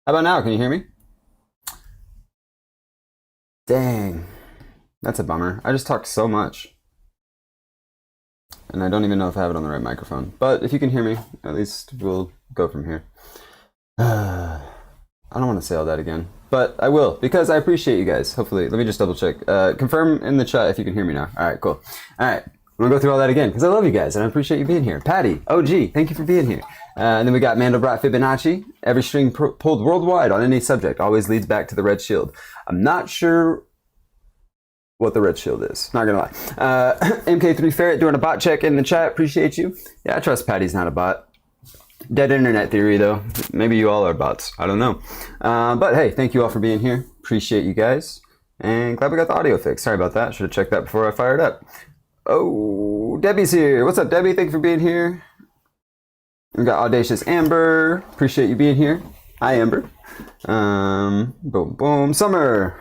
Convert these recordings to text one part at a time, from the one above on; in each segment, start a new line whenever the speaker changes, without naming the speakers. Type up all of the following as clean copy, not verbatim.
How about now? Can you hear me? Dang. That's a bummer. I just talked so much. And I don't even know if I have it on the right microphone. But if you can hear me, at least we'll go from here. I don't want to say all that again. But I will, because I appreciate you guys. Hopefully, let me just double check. Confirm in the chat if you can hear me now. All right, cool. All right, I'm going to go through all that again, because I love you guys, and I appreciate you being here. Patty, OG, thank you for being here. And then we got Mandelbrot Fibonacci. Every string pulled worldwide on any subject always leads back to the red shield. I'm not sure what the red shield is. Not gonna lie. MK3 Ferret doing a bot check in the chat. Appreciate you. Yeah, I trust Patty's not a bot. Dead internet theory though. Maybe you all are bots. I don't know. But hey, thank you all for being here. Appreciate you guys. And glad we got the audio fixed. Sorry about that. Should have checked that before I fired up. Oh, Debbie's here. What's up, Debbie? Thank you for being here. We got Audacious Amber. Appreciate you being here. Hi, Amber. Boom, boom. Summer.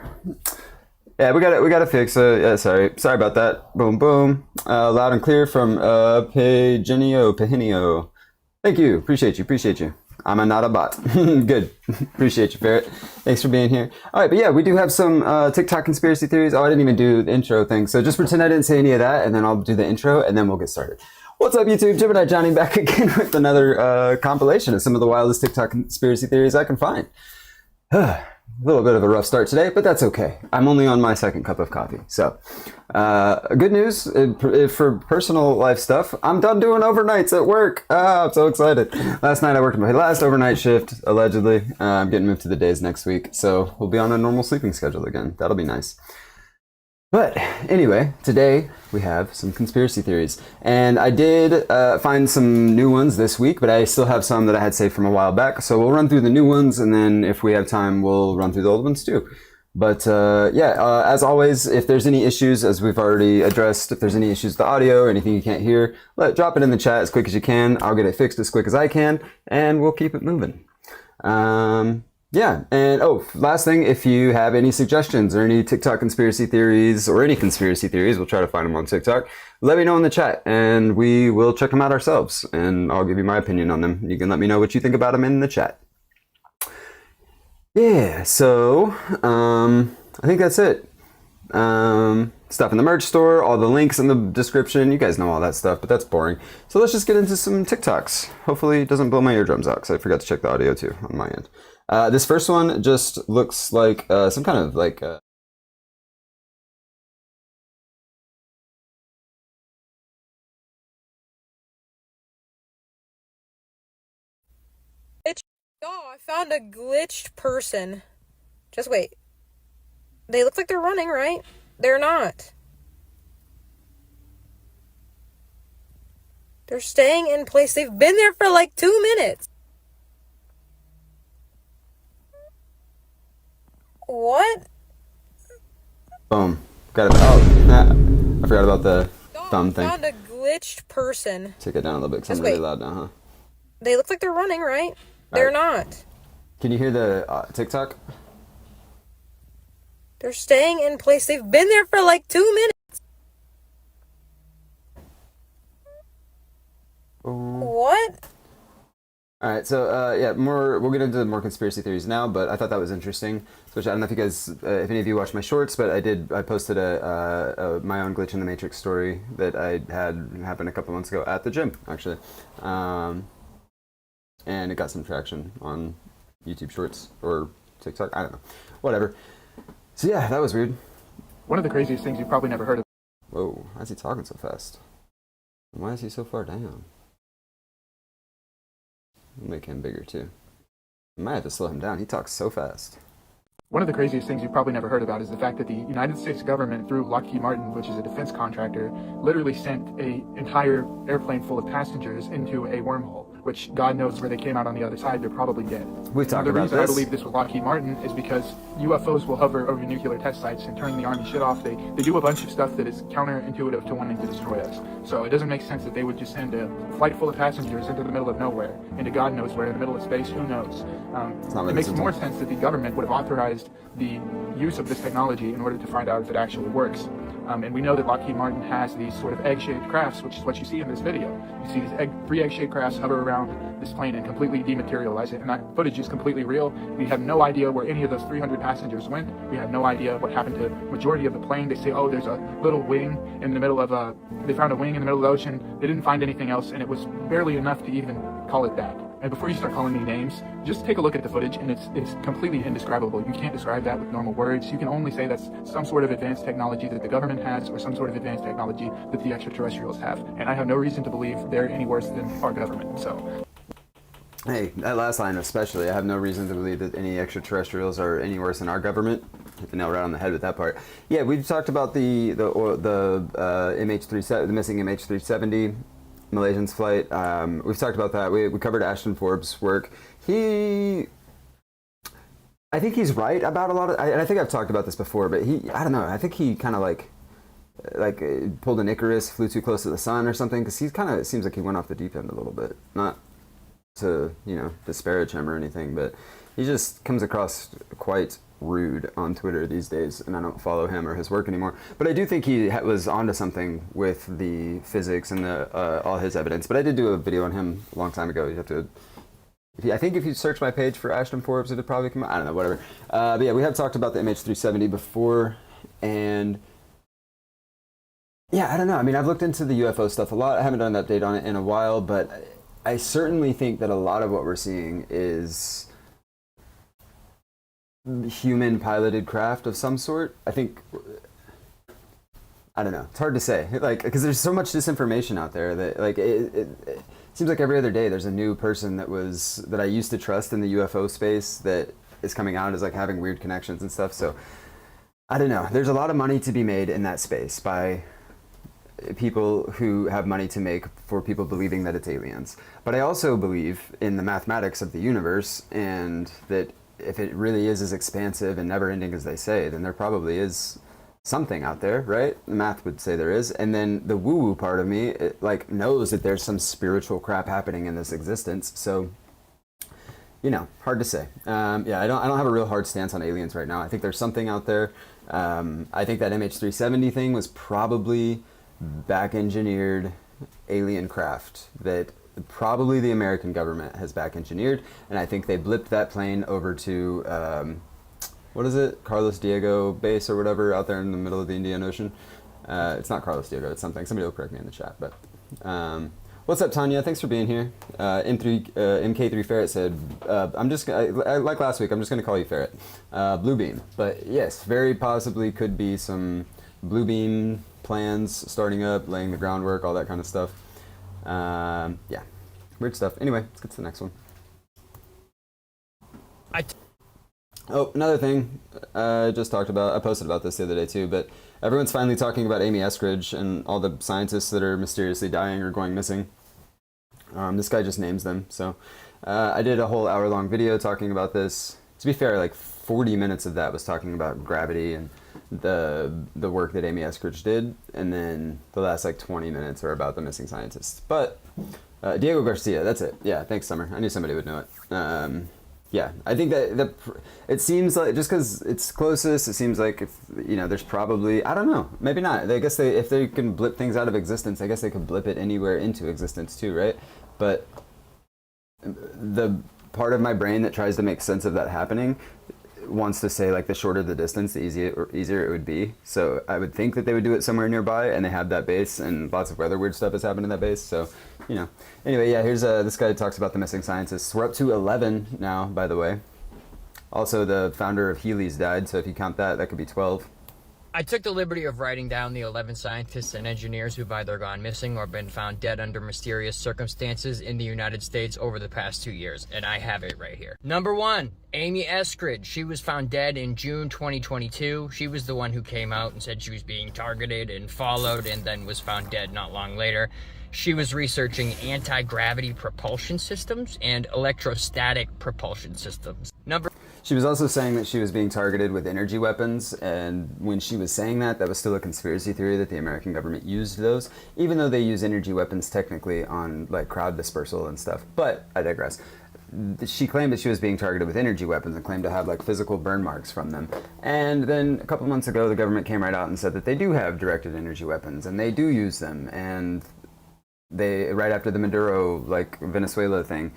Yeah, we got to fix. Yeah, sorry about that. Boom, boom. Loud and clear from Pehinio. Thank you. Appreciate you. I'm not a bot. Good. Appreciate you, Ferret. Thanks for being here. All right, but yeah, we do have some TikTok conspiracy theories. Oh, I didn't even do the intro thing, so just pretend I didn't say any of that, and then I'll do the intro, and then we'll get started. What's up, YouTube? Gemini Jonny back again with another compilation of some of the wildest TikTok conspiracy theories I can find. A little bit of a rough start today, but that's okay. I'm only on my second cup of coffee. So, good news for personal life stuff. I'm done doing overnights at work. I'm so excited. Last night I worked my last overnight shift, allegedly. I'm getting moved to the days next week, so we'll be on a normal sleeping schedule again. That'll be nice. But anyway, today we have some conspiracy theories. And I did find some new ones this week, but I still have some that I had saved from a while back. So we'll run through the new ones, and then if we have time, we'll run through the old ones too. But as always, if there's any issues, as we've already addressed, if there's any issues with the audio or anything you can't hear, drop it in the chat as quick as you can. I'll get it fixed as quick as I can, and we'll keep it moving. Yeah, and last thing, if you have any suggestions or any TikTok conspiracy theories or any conspiracy theories, we'll try to find them on TikTok, let me know in the chat and we will check them out ourselves and I'll give you my opinion on them. You can let me know what you think about them in the chat. Yeah, so I think that's it. Stuff in the merch store, all the links in the description. You guys know all that stuff, but that's boring. So let's just get into some TikToks. Hopefully it doesn't blow my eardrums out because I forgot to check the audio too on my end. This first one just looks like some kind of like...
I found a glitched person. Just wait. They look like they're running, right? They're not. They're staying in place. They've been there for like 2 minutes. What?
Boom. Got it. Oh, I forgot about the thumb thing.
I found a glitched person.
Take it down a little bit because I'm really loud now, huh?
They look like they're running, right? They're not.
Can you hear the TikTok?
They're staying in place. They've been there for like 2 minutes. What?
All right, so yeah, we'll get into more conspiracy theories now, but I thought that was interesting. Which I don't know if you guys, if any of you watched my shorts, but I posted my own glitch in the Matrix story that I had happen a couple months ago at the gym, actually, and it got some traction on YouTube Shorts or TikTok. I don't know, whatever. So yeah, that was weird.
One of the craziest things you've probably never heard of.
Whoa, why is he talking so fast? Why is he so far down? I'll make him bigger too. I might have to slow him down. He talks so fast.
One of the craziest things you've probably never heard about is the fact that the United States government, through Lockheed Martin, which is a defense contractor, literally sent an entire airplane full of passengers into a wormhole, which God knows where they came out on the other side. They're probably dead.
We've talked
about
this.
The reason I believe this with Lockheed Martin is because UFOs will hover over nuclear test sites and turn the army shit off. They do a bunch of stuff that is counterintuitive to wanting to destroy us. So it doesn't make sense that they would just send a flight full of passengers into the middle of nowhere, into God knows where, in the middle of space, who knows. It makes more sense that the government would have authorized the use of this technology in order to find out if it actually works. And we know that Lockheed Martin has these sort of egg-shaped crafts, which is what you see in this video. You see these three egg-shaped crafts hover around this plane and completely dematerialize it. And that footage is completely real. We have no idea where any of those 300 passengers went. We have no idea what happened to the majority of the plane. They say, oh, there's a little wing in the middle of they found a wing in the middle of the ocean. They didn't find anything else, and it was barely enough to even call it that. And before you start calling me names, just take a look at the footage, and it's completely indescribable. You can't describe that with normal words. You can only say that's some sort of advanced technology that the government has, or some sort of advanced technology that the extraterrestrials have. And I have no reason to believe they're any worse than our government. So,
hey, that last line especially, I have no reason to believe that any extraterrestrials are any worse than our government. Hit the nail right on the head with that part. Yeah, we've talked about the MH370, the missing MH370. Malaysian's flight. We've talked about that. We covered Ashton Forbes' work. I think he's right about a lot of, and I think I've talked about this before, but I don't know, I think he kind of like pulled an Icarus, flew too close to the sun or something, because it seems like he went off the deep end a little bit. Not to, disparage him or anything, but he just comes across quite rude on Twitter these days, and I don't follow him or his work anymore. But I do think he was onto something with the physics and all his evidence. But I did do a video on him a long time ago. You have to, I think if you search my page for Ashton Forbes, it'd probably come out. I don't know, whatever. But yeah, we have talked about the MH370 before, and yeah, I don't know. I mean, I've looked into the UFO stuff a lot. I haven't done an update on it in a while, but I certainly think that a lot of what we're seeing is human piloted craft of some sort. I think, I don't know, it's hard to say, because there's so much disinformation out there that it seems like every other day there's a new person that I used to trust in the UFO space that is coming out as having weird connections and stuff. So I don't know, there's a lot of money to be made in that space by people who have money to make for people believing that it's aliens. But I also believe in the mathematics of the universe, and that if it really is as expansive and never-ending as they say, then there probably is something out there, right? The math would say there is. And then the woo-woo part of me, knows that there's some spiritual crap happening in this existence. So, hard to say. Yeah, I don't have a real hard stance on aliens right now. I think there's something out there. I think that MH370 thing was probably back-engineered alien craft that probably the American government has back-engineered, and I think they blipped that plane over to what is it, Carlos Diego base or whatever, out there in the middle of the Indian Ocean. It's not Carlos Diego, it's something. Somebody will correct me in the chat. But what's up, Tanya? Thanks for being here. MK3 Ferret said, like last week, I'm just going to call you Ferret. Blue beam. But yes, very possibly could be some blue beam plans starting up, laying the groundwork, all that kind of stuff. Yeah, weird stuff. Anyway, let's get to the next one. Another thing I just talked about, I posted about this the other day too, but everyone's finally talking about Amy Eskridge and all the scientists that are mysteriously dying or going missing. This guy just names them. So I did a whole hour-long video talking about this. To be fair, 40 minutes of that was talking about gravity and the work that Amy Eskridge did, and then the last 20 minutes are about the missing scientists. But Diego Garcia, that's it. Yeah, thanks, Summer. I knew somebody would know it. Yeah, I think that it seems like, just because it's closest, it seems like there's probably, I don't know, maybe not. I guess if they can blip things out of existence, I guess they could blip it anywhere into existence too, right? But the part of my brain that tries to make sense of that happening wants to say the shorter the distance, the easier it would be. So I would think that they would do it somewhere nearby, and they have that base, and lots of other weird stuff has happened in that base. So, Anyway, yeah, here's this guy talks about the missing scientists. We're up to 11 now, by the way. Also, the founder of Healy's died, so if you count that, that could be 12.
I took the liberty of writing down the 11 scientists and engineers who've either gone missing or been found dead under mysterious circumstances in the United States over the past 2 years, and I have it right here. Number 1, Amy Eskridge. She was found dead in June 2022. She was the one who came out and said she was being targeted and followed, and then was found dead not long later. She was researching anti-gravity propulsion systems and electrostatic propulsion systems.
She was also saying that she was being targeted with energy weapons, and when she was saying that was still a conspiracy theory that the American government used those, even though they use energy weapons technically on crowd dispersal and stuff. But I digress. She claimed that she was being targeted with energy weapons and claimed to have physical burn marks from them. And then a couple months ago, the government came right out and said that they do have directed energy weapons and they do use them, and they right after the Maduro like Venezuela thing.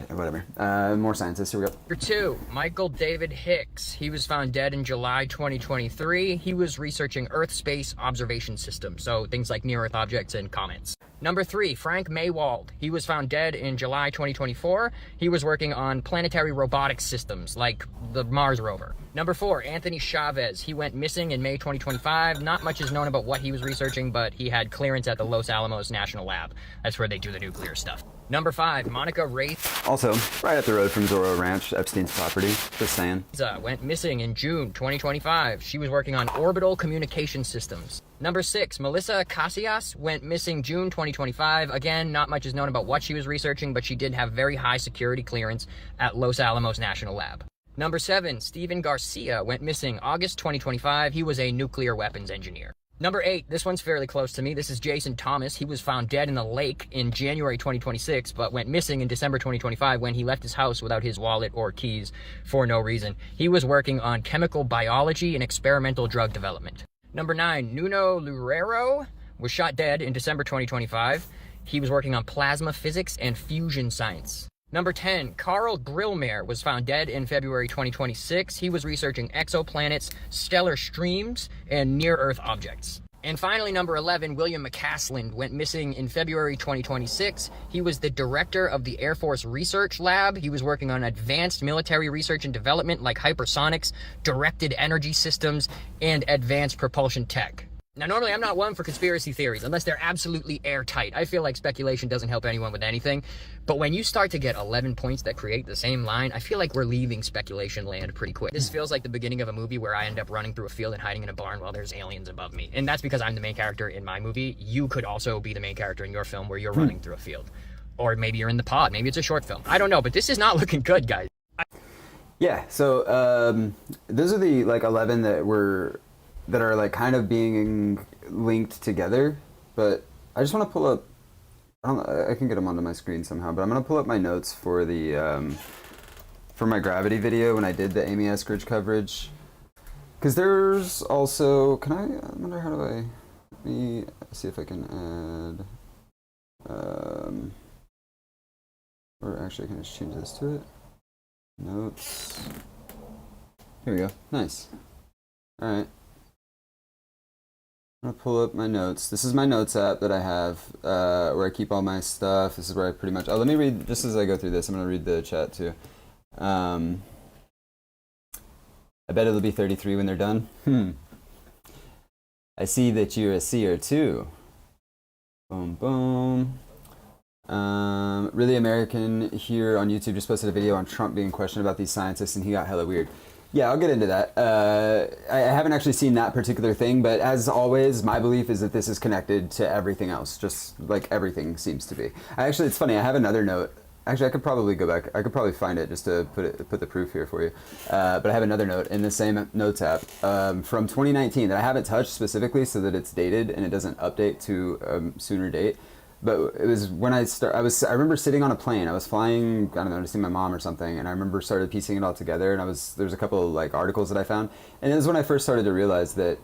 Whatever. More scientists. Here we go.
Number 2, Michael David Hicks. He was found dead in July 2023. He was researching Earth space observation systems, so things like near-Earth objects and comets. Number 3, Frank Maywald. He was found dead in July 2024. He was working on planetary robotics systems, like the Mars rover. Number 4, Anthony Chavez. He went missing in May 2025. Not much is known about what he was researching, but he had clearance at the Los Alamos National Lab. That's where they do the nuclear stuff. Number 5, Monica Wraith.
Also, right up the road from Zorro Ranch, Epstein's property. Just saying.
Went missing in June 2025. She was working on orbital communication systems. Number 6, Melissa Casillas went missing June 2025. Again, not much is known about what she was researching, but she did have very high security clearance at Los Alamos National Lab. Number 7, Steven Garcia went missing August 2025. He was a nuclear weapons engineer. Number 8, this one's fairly close to me. This is Jason Thomas. He was found dead in the lake in January 2026, but went missing in December 2025 when he left his house without his wallet or keys for no reason. He was working on chemical biology and experimental drug development. Number 9, Nuno Loureiro was shot dead in December 2025. He was working on plasma physics and fusion science. Number 10, Carl Grillmare was found dead in February 2026. He was researching exoplanets, stellar streams, and near-Earth objects. And finally, number 11, William McCasland went missing in February 2026. He was the director of the Air Force Research Lab. He was working on advanced military research and development like hypersonics, directed energy systems, and advanced propulsion tech. Now, normally I'm not one for conspiracy theories, unless they're absolutely airtight. I feel like speculation doesn't help anyone with anything. But when you start to get 11 points that create the same line, I feel like we're leaving speculation land pretty quick. This feels like the beginning of a movie where I end up running through a field and hiding in a barn while there's aliens above me. And that's because I'm the main character in my movie. You could also be the main character in your film where you're running through a field. Or maybe you're in the pod. Maybe it's a short film. I don't know, but this is not looking good, guys.
Yeah, so those are the like 11 that are like kind of being linked together, but I just want to pull up, I can get them onto my screen somehow, but I'm going to pull up my notes for the for my gravity video when I did the Amy Eskridge coverage, because there's also, I wonder how do I, let me see if I can add, or actually I can just change this to it, notes, here we go, nice, alright. I'm going to pull up my notes. This is my notes app that I have where I keep all my stuff. This is where I pretty much... Oh, let me read, just as I go through this, I'm going to read the chat too. I bet it'll be 33 when they're done. I see that you're a seer too. Boom, boom. Really American here on YouTube just posted a video on Trump being questioned about these scientists and he got hella weird. Yeah, I'll get into that. I haven't actually seen that particular thing, but as always, my belief is that this is connected to everything else, just like everything seems to be. Actually, it's funny, I have another note. Actually, I could probably go back. I could probably find it just to put the proof here for you. But I have another note in the same notes app from 2019 that I haven't touched specifically so that it's dated and it doesn't update to a sooner date. But it was when I remember sitting on a plane. I was flying, I don't know, to see my mom or something, and I remember started piecing it all together. And there's a couple of like articles that I found, and it was when I first started to realize that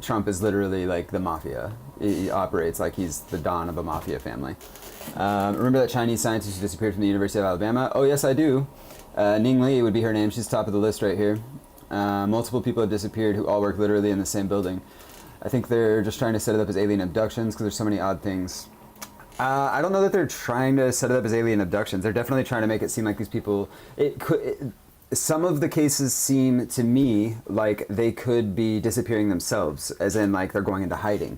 Trump is literally like the mafia. He operates like he's the don of a mafia family. Remember that Chinese scientist who disappeared from the University of Alabama? Oh yes, I do. Ning Li would be her name. She's top of the list right here. Multiple people have disappeared who all work literally in the same building. I think they're just trying to set it up as alien abductions because there's so many odd things. I don't know that they're trying to set it up as alien abductions. They're definitely trying to make it seem like these people... some of the cases seem to me like they could be disappearing themselves, as in like they're going into hiding.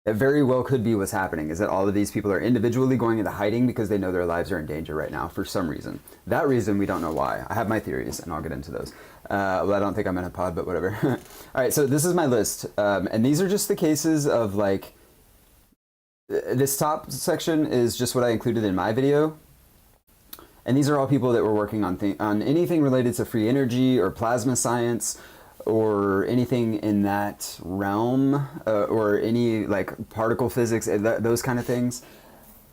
It very well could be what's happening, is that all of these people are individually going into hiding because they know their lives are in danger right now for some reason. That reason, we don't know why. I have my theories, and I'll get into those. Well, I don't think I'm in a pod, but whatever. All right, so this is my list. And these are just the cases of, like... This top section is just what I included in my video. And these are all people that were working on anything related to free energy or plasma science or anything in that realm, or any like particle physics, those kind of things,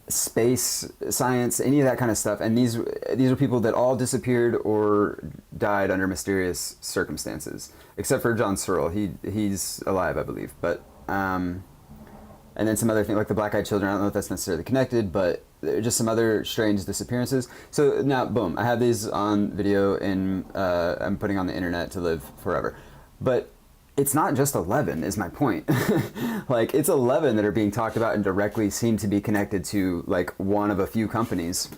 space science, any of that kind of stuff. And these are people that all disappeared or died under mysterious circumstances, except for John Searle. He's alive, I believe. But And then some other thing like the black-eyed children. I don't know if that's necessarily connected, but just some other strange disappearances. So now, boom, I have these on video and I'm putting on the internet to live forever. But it's not just 11 is my point. Like it's 11 that are being talked about and directly seem to be connected to like one of a few companies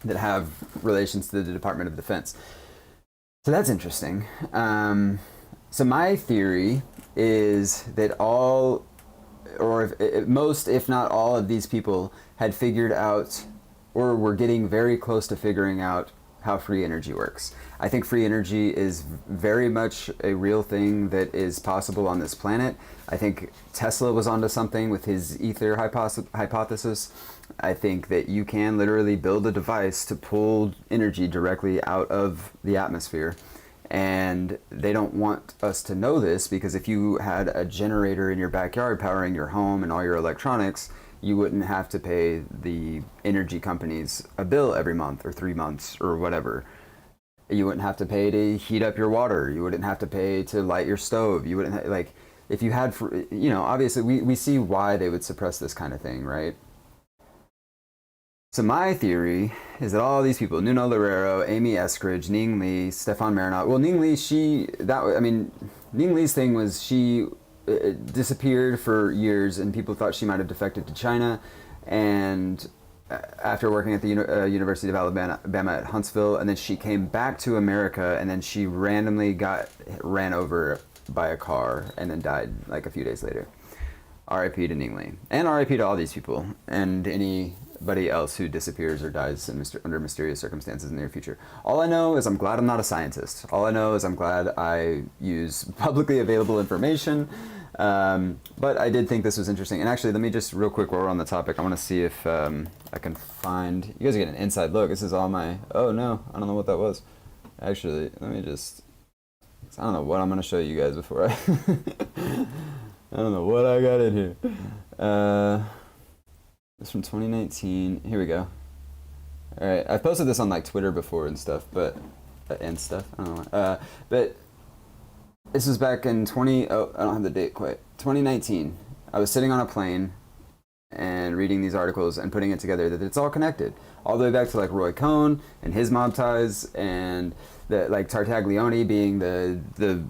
that have relations to the Department of Defense. So that's interesting. So my theory is that all, or if most, if not all of these people had figured out or were getting very close to figuring out how free energy works. I think free energy is very much a real thing that is possible on this planet. I think Tesla was onto something with his ether hypothesis. I think that you can literally build a device to pull energy directly out of the atmosphere. And they don't want us to know this because if you had a generator in your backyard powering your home and all your electronics, you wouldn't have to pay the energy companies a bill every month or 3 months or whatever. You wouldn't have to pay to heat up your water. You wouldn't have to pay to light your stove. You wouldn't like, if you had, you know, obviously we see why they would suppress this kind of thing, right? So my theory is that all these people, Nuno Loureiro, Amy Eskridge, Ning Lee, Stefan Marinot, well, Ning Lee, Ning Lee's thing was she disappeared for years and people thought she might have defected to China. And after working at the University of Alabama at Huntsville, and then she came back to America and then she randomly got ran over by a car and then died like a few days later. R.I.P. to Ning Lee. And R.I.P. to all these people and anybody else who disappears or dies under mysterious circumstances in the near future. All I know is I'm glad I'm not a scientist. All I know is I'm glad I use publicly available information. But I did think this was interesting. And actually, let me just real quick while we're on the topic, I want to see if I can find... You guys get an inside look. This is all my... Oh, no. I don't know what that was. Actually, let me just... I don't know what I'm going to show you guys before I... I don't know what I got in here. It's from 2019. Here we go. All right, I've posted this on like Twitter before and stuff, but I don't know. But this was back in I don't have the date quite. 2019. I was sitting on a plane and reading these articles and putting it together that it's all connected, all the way back to like Roy Cohn and his mob ties, and the like Tartaglione being the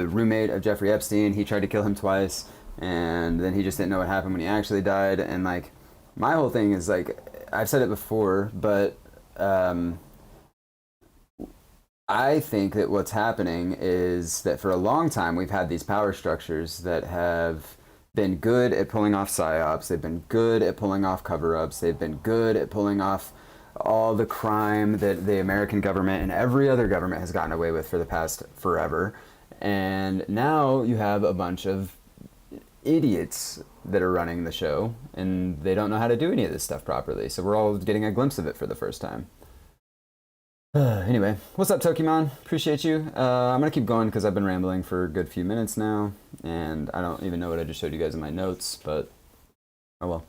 roommate of Jeffrey Epstein. He tried to kill him twice, and then he just didn't know what happened when he actually died. And like, my whole thing is like, I've said it before, but I think that what's happening is that for a long time we've had these power structures that have been good at pulling off psyops. They've been good at pulling off cover-ups. They've been good at pulling off all the crime that the American government and every other government has gotten away with for the past forever. And now you have a bunch of idiots that are running the show, and they don't know how to do any of this stuff properly. So we're all getting a glimpse of it for the first time. Anyway, what's up, Tokimon? Appreciate you. I'm going to keep going because I've been rambling for a good few minutes now, and I don't even know what I just showed you guys in my notes, but oh well.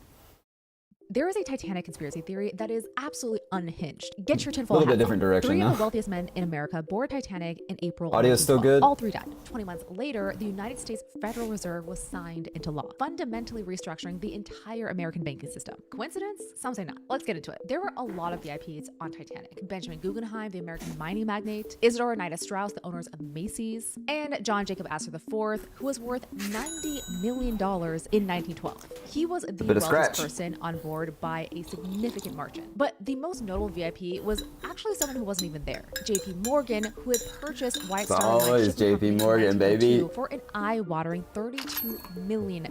There is a Titanic conspiracy theory that is absolutely unhinged. Get your tinfoil
A little
hat
bit different
on.
direction
Three
now.
of the wealthiest men in America board Titanic in April.
Audio's still good?
All three died. 20 months later, the United States Federal Reserve was signed into law, fundamentally restructuring the entire American banking system. Coincidence? Some say not. Let's get into it. There were a lot of VIPs on Titanic. Benjamin Guggenheim, the American mining magnate, Isidore and Ida Strauss, the owners of Macy's, and John Jacob Astor IV, who was worth $90 million in 1912. He was the wealthiest person on board by a significant margin. But the most notable VIP was actually someone who wasn't even there. JP Morgan, who had purchased White Star Line
always
shipping company
JP
in
Morgan, baby.
1902 for an eye-watering $32 million.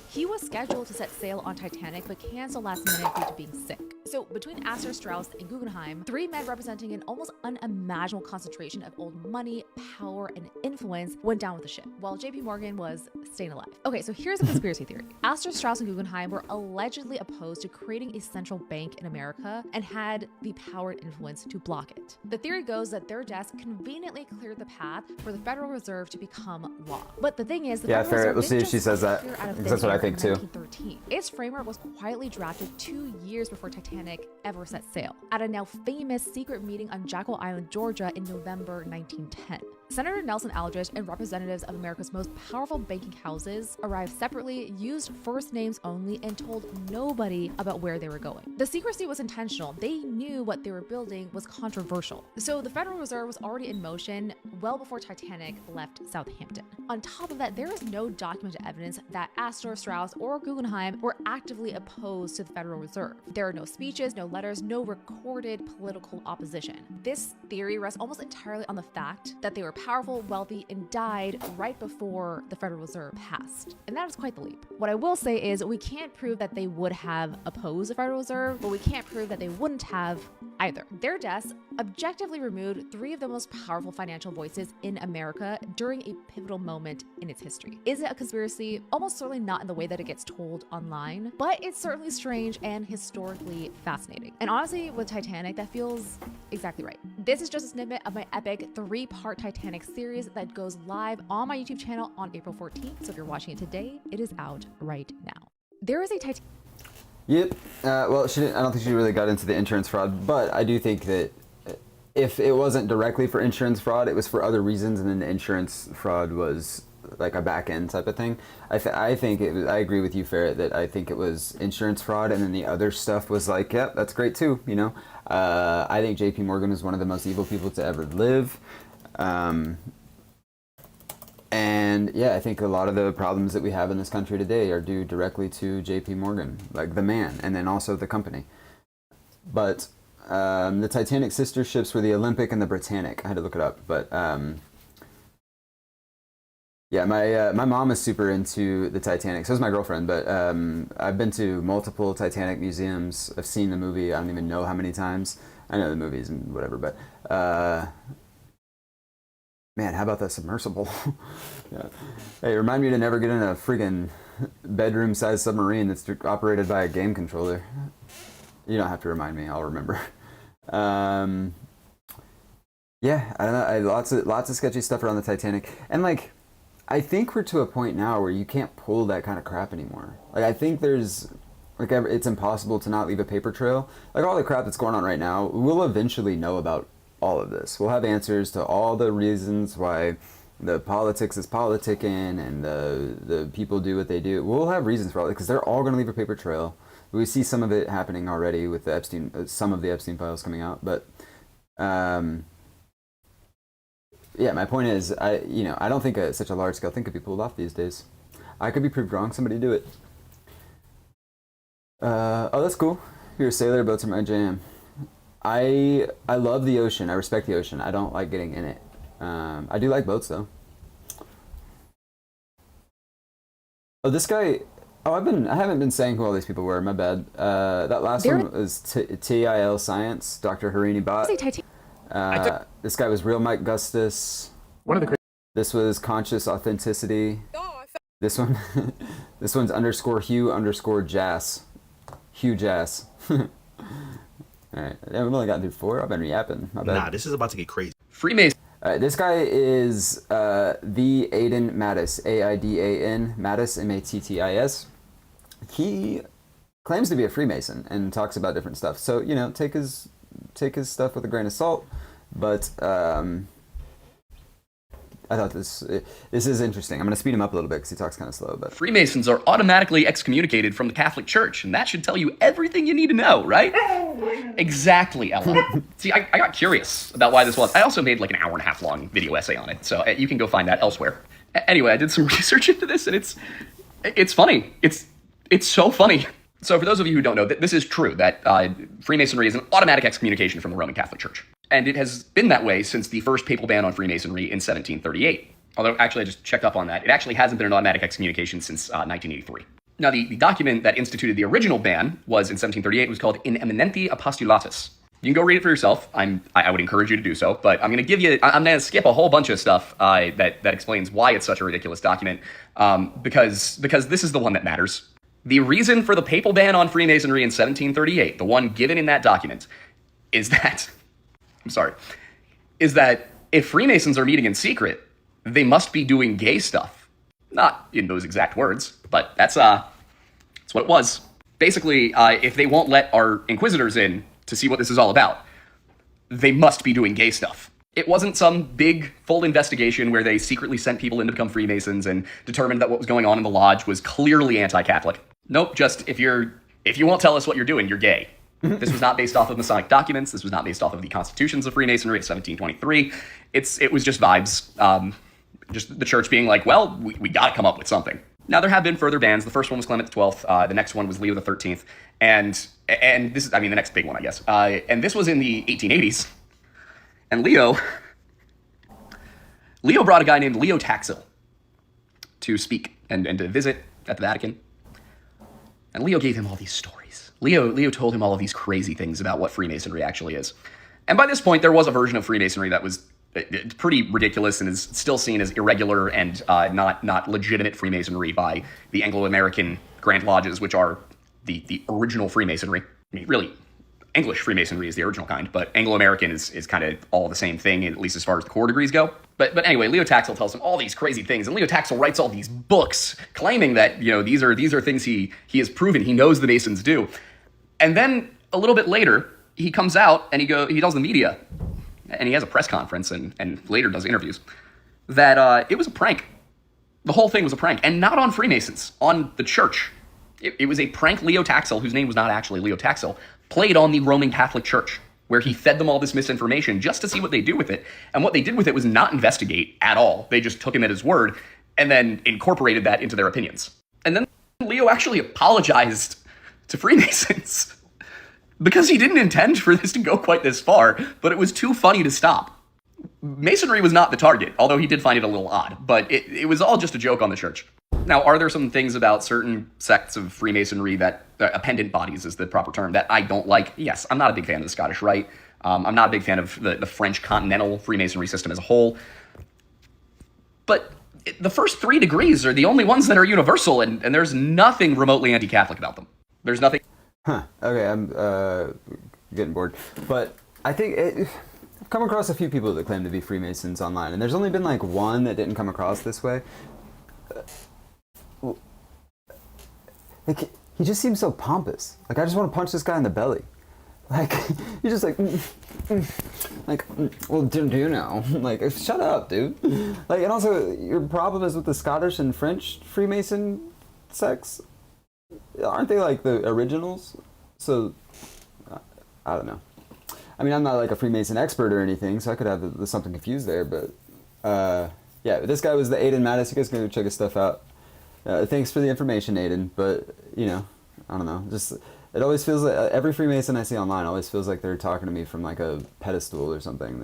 He was scheduled to set sail on Titanic, but canceled last minute due to being sick. So between Astor, Strauss, and Guggenheim, three men representing an almost unimaginable concentration of old money, power, and influence went down with the ship, while JP Morgan was staying alive. Okay, so here's a conspiracy theory. Astor, Strauss, and Guggenheim were allegedly opposed to creating a central bank in America and had the power and influence to block it. The theory goes that their deaths conveniently cleared the path for the Federal Reserve to become law. But the thing is, the Federal Reserve
We'll see if
didn't
she
just
says that,
appear out of
because that's
thin
what I
air
think
in
too.
1913. Its framework was quietly drafted 2 years before Titanic ever set sail, at a now famous secret meeting on Jekyll Island, Georgia in November 1910. Senator Nelson Aldrich and representatives of America's most powerful banking houses arrived separately, used first names only, and told nobody about where they were going. The secrecy was intentional. They knew what they were building was controversial. So the Federal Reserve was already in motion well before Titanic left Southampton. On top of that, there is no documented evidence that Astor, Strauss, or Guggenheim were actively opposed to the Federal Reserve. There are no speeches, no letters, no recorded political opposition. This theory rests almost entirely on the fact that they were powerful, wealthy, and died right before the Federal Reserve passed. And that is quite the leap. What I will say is we can't prove that they would have opposed the Federal Reserve, but we can't prove that they wouldn't have either. Their deaths objectively removed three of the most powerful financial voices in America during a pivotal moment in its history. Is it a conspiracy? Almost certainly not in the way that it gets told online, but it's certainly strange and historically fascinating. And honestly, with Titanic, that feels exactly right. This is just a snippet of my epic 3-part Titanic series that goes live on my YouTube channel on April 14th. So if you're watching it today, it is out right now. There is a Titanic.
Yep. Well, I don't think she really got into the insurance fraud, but I do think that if it wasn't directly for insurance fraud, it was for other reasons, and then the insurance fraud was like a back end type of thing. I think it was, I agree with you, Ferret, that I think it was insurance fraud, and then the other stuff was like, yep, that's great too, you know. I think JP Morgan is one of the most evil people to ever live. And yeah, I think a lot of the problems that we have in this country today are due directly to JP Morgan, like the man, and then also the company. But the Titanic sister ships were the Olympic and the Britannic. I had to look it up, but yeah, my mom is super into the Titanic. So is my girlfriend, but I've been to multiple Titanic museums. I've seen the movie, I don't even know how many times. I know the movies and whatever, but man, how about that submersible? Yeah. Hey, remind me to never get in a friggin' bedroom-sized submarine that's operated by a game controller. You don't have to remind me, I'll remember. Yeah, I don't know, lots of sketchy stuff around the Titanic. And like, I think we're to a point now where you can't pull that kind of crap anymore. Like, I think there's, like, it's impossible to not leave a paper trail. Like, all the crap that's going on right now, we'll eventually know about all of this. We'll have answers to all the reasons why the politics is politicking and the people do what they do. We'll have reasons for all it, because they're all going to leave a paper trail. We see some of it happening already with the Epstein, some of the Epstein files coming out, but yeah, my point is, I don't think such a large scale thing could be pulled off these days. I could be proved wrong. Somebody do it. Oh, that's cool. You're a sailor. Boats are my jam. I love the ocean. I respect the ocean. I don't like getting in it. I do like boats though. Oh, this guy. Oh, I haven't been saying who all these people were. My bad. That last one was TIL Science. Dr. Harini Bot. This guy was Real Mike Gustus. This was Conscious Authenticity. This one, this one's _Hugh_Jass. Hugh Jass. Alright, we've only gotten through 4. I've been yapping. My bad.
Nah, this is about to get crazy.
Freemason.
This guy is the Aidan Mattis, AIDAN, Mattis, Mattis. He claims to be a Freemason and talks about different stuff. So, you know, take his stuff with a grain of salt. But I thought this is interesting. I'm going to speed him up a little bit because he talks kind of slow. But
Freemasons are automatically excommunicated from the Catholic Church, and that should tell you everything you need to know, right? Exactly, Ella. See, I got curious about why this was. I also made like an 1.5 hour long video essay on it, so you can go find that elsewhere. Anyway, I did some research into this, and it's funny. It's so funny. So for those of you who don't know, this is true, that Freemasonry is an automatic excommunication from the Roman Catholic Church. And it has been that way since the first papal ban on Freemasonry in 1738. Although, actually, I just checked up on that. It actually hasn't been an automatic excommunication since 1983. Now, the document that instituted the original ban was in 1738. It was called In Eminenti Apostolatus. You can go read it for yourself. I would encourage you to do so. But I'm going to skip a whole bunch of stuff that explains why it's such a ridiculous document. Because this is the one that matters. The reason for the papal ban on Freemasonry in 1738, the one given in that document, is that if Freemasons are meeting in secret, they must be doing gay stuff. Not in those exact words, but that's what it was. Basically, if they won't let our inquisitors in to see what this is all about, they must be doing gay stuff. It wasn't some big, full investigation where they secretly sent people in to become Freemasons and determined that what was going on in the lodge was clearly anti-Catholic. Nope, just if you won't tell us what you're doing, you're gay. This was not based off of Masonic documents. This was not based off of the constitutions of Freemasonry of 1723. It was just vibes. Just the church being like, well, we got to come up with something. Now, there have been further bans. The first one was Clement XII. The next one was Leo XIII. And this is, the next big one, I guess. And this was in the 1880s. And Leo brought a guy named Leo Taxil to speak and to visit at the Vatican. And Leo gave him all these stories. Leo told him all of these crazy things about what Freemasonry actually is. And by this point, there was a version of Freemasonry that was pretty ridiculous and is still seen as irregular and not legitimate Freemasonry by the Anglo-American Grand Lodges, which are the original Freemasonry. I mean, really, English Freemasonry is the original kind, but Anglo-American is kind of all the same thing, at least as far as the core degrees go. But anyway, Leo Taxil tells him all these crazy things, and Leo Taxil writes all these books claiming that, these are things he has proven he knows the Masons do. And then a little bit later, he comes out and he tells the media, and he has a press conference and later does interviews, that it was a prank. The whole thing was a prank, and not on Freemasons, on the church. It was a prank Leo Taxil, whose name was not actually Leo Taxil, played on the Roman Catholic Church, where he fed them all this misinformation just to see what they do with it. And what they did with it was not investigate at all. They just took him at his word and then incorporated that into their opinions. And then Leo actually apologized to Freemasons because he didn't intend for this to go quite this far, but it was too funny to stop. Masonry was not the target, although he did find it a little odd, but it was all just a joke on the church. Now, are there some things about certain sects of Freemasonry that, appendant bodies is the proper term, that I don't like? Yes, I'm not a big fan of the Scottish Rite. I'm not a big fan of the French continental Freemasonry system as a whole. But the first 3 degrees are the only ones that are universal, and there's nothing remotely anti-Catholic about them. There's nothing...
Okay, I'm getting bored. But I think I've come across a few people that claim to be Freemasons online, and there's only been like one that didn't come across this way. Like, he just seems so pompous. Like, I just want to punch this guy in the belly. Like, you're just like, well, do you know? Like, shut up, dude. Like, and also, your problem is with the Scottish and French Freemason sects. Aren't they like the originals? So, I don't know. I mean, I'm not like a Freemason expert or anything, so I could have something confused there, but, yeah, this guy was the Aiden Mattis. You guys can go check his stuff out. Thanks for the information, Aiden, but, I don't know, just, it always feels like, every Freemason I see online always feels like they're talking to me from, like, a pedestal or something.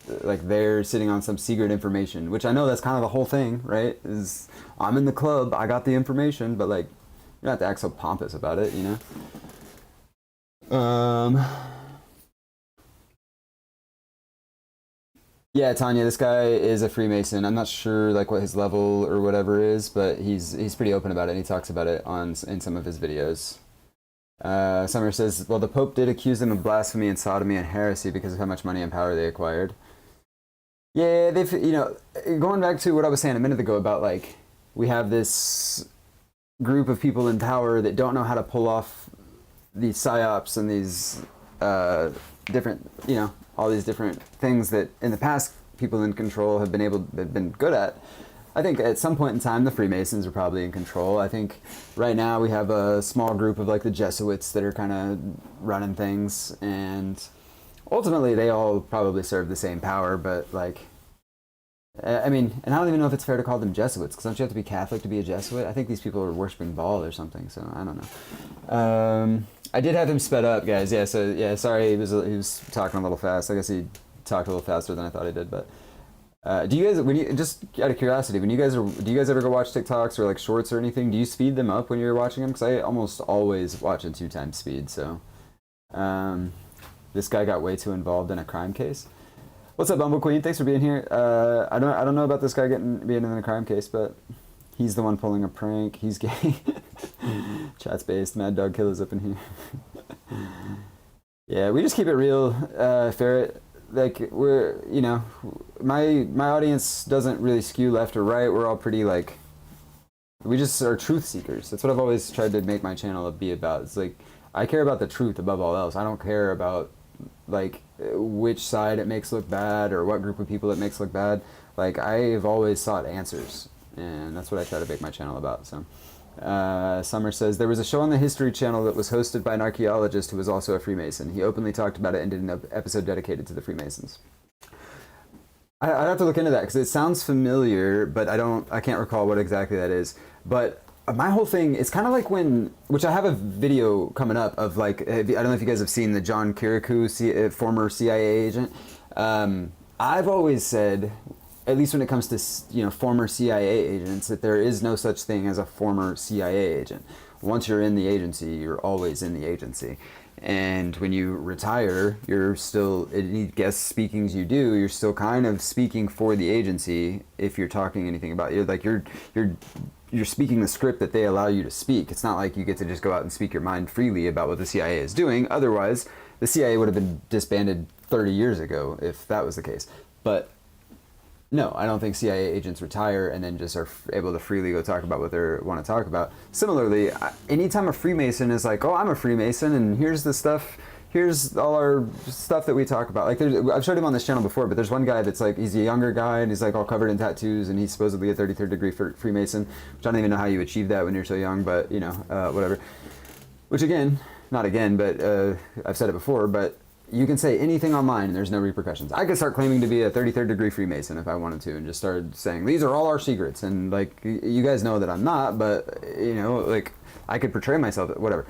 They're sitting on some secret information, which I know that's kind of the whole thing, right, is, I'm in the club, I got the information, but, like, you don't have to act so pompous about it, Yeah, Tanya, this guy is a Freemason. I'm not sure like what his level or whatever is, but he's pretty open about it, and he talks about it in some of his videos. Summer says, well, the Pope did accuse them of blasphemy and sodomy and heresy because of how much money and power they acquired. Yeah, they've, going back to what I was saying a minute ago about, like, we have this group of people in power that don't know how to pull off these psyops and these different, all these different things that in the past people in control have been good at. I think at some point in time the Freemasons are probably in control. I think right now we have a small group of like the Jesuits that are kind of running things, and ultimately they all probably serve the same power, but like, I mean, and I don't even know if it's fair to call them Jesuits, because don't you have to be Catholic to be a Jesuit? I think these people are worshiping Baal or something, so I don't know. I did have him sped up, guys. Yeah, so yeah, sorry, he was talking a little fast. I guess he talked a little faster than I thought he did. But do you guys, just out of curiosity, do you guys ever go watch TikToks or like shorts or anything? Do you speed them up when you're watching them? Because I almost always watch at 2x speed. So this guy got way too involved in a crime case. What's up, Bumble Queen? Thanks for being here. I don't know about this guy being in a crime case, but he's the one pulling a prank. He's gay. Chat's based. Mad Dog Killer's up in here. Yeah, we just keep it real, Ferret. Like, we're, my audience doesn't really skew left or right. We're all pretty, like, we just are truth seekers. That's what I've always tried to make my channel be about. It's like, I care about the truth above all else. I don't care about, like, which side it makes look bad or what group of people it makes look bad. Like, I've always sought answers, and that's what I try to make my channel about. So Summer says, there was a show on the History Channel that was hosted by an archaeologist who was also a Freemason. He openly talked about it and did an episode dedicated to the Freemasons. I'd have to look into that because it sounds familiar, but I can't recall what exactly that is. But my whole thing, it's kind of like which I have a video coming up of, like, I don't know if you guys have seen the John Kirikou, former CIA agent. I've always said, at least when it comes to, former CIA agents, that there is no such thing as a former CIA agent. Once you're in the agency, you're always in the agency. And when you retire, you're still, any guest speakings you do, you're still kind of speaking for the agency if you're talking anything about it. Like, you're speaking the script that they allow you to speak. It's not like you get to just go out and speak your mind freely about what the CIA is doing. Otherwise, the CIA would have been disbanded 30 years ago if that was the case. But no, I don't think CIA agents retire and then just are able to freely go talk about what they want to talk about. Similarly, anytime a Freemason is like, oh, I'm a Freemason and here's the stuff, here's all our stuff that we talk about. Like, I've showed him on this channel before, but there's one guy that's like, he's a younger guy and he's like all covered in tattoos and he's supposedly a 33rd degree Freemason, which I don't even know how you achieve that when you're so young, but whatever. Which again, not again, but I've said it before, but you can say anything online and there's no repercussions. I could start claiming to be a 33rd degree Freemason if I wanted to and just start saying, these are all our secrets. And, like, you guys know that I'm not, but, like, I could portray myself, whatever.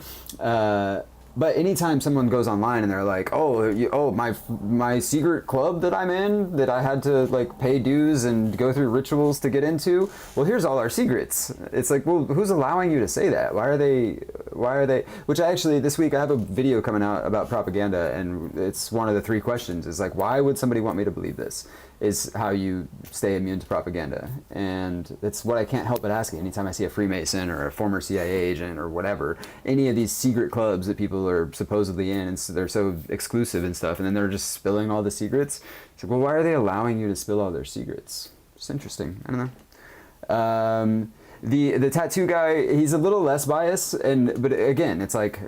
But anytime someone goes online and they're like, my secret club that I'm in, that I had to, like, pay dues and go through rituals to get into, well, here's all our secrets. It's like, well, who's allowing you to say that? Why are they, which actually, this week I have a video coming out about propaganda, and it's one of the 3 questions, is like, why would somebody want me to believe this? Is how you stay immune to propaganda. And it's what I can't help but ask anytime I see a Freemason or a former CIA agent or whatever, any of these secret clubs that people are supposedly in, and so they're so exclusive and stuff, and then they're just spilling all the secrets. It's like, well, why are they allowing you to spill all their secrets? It's interesting. I don't know. The tattoo guy, he's a little less biased, but again, it's like,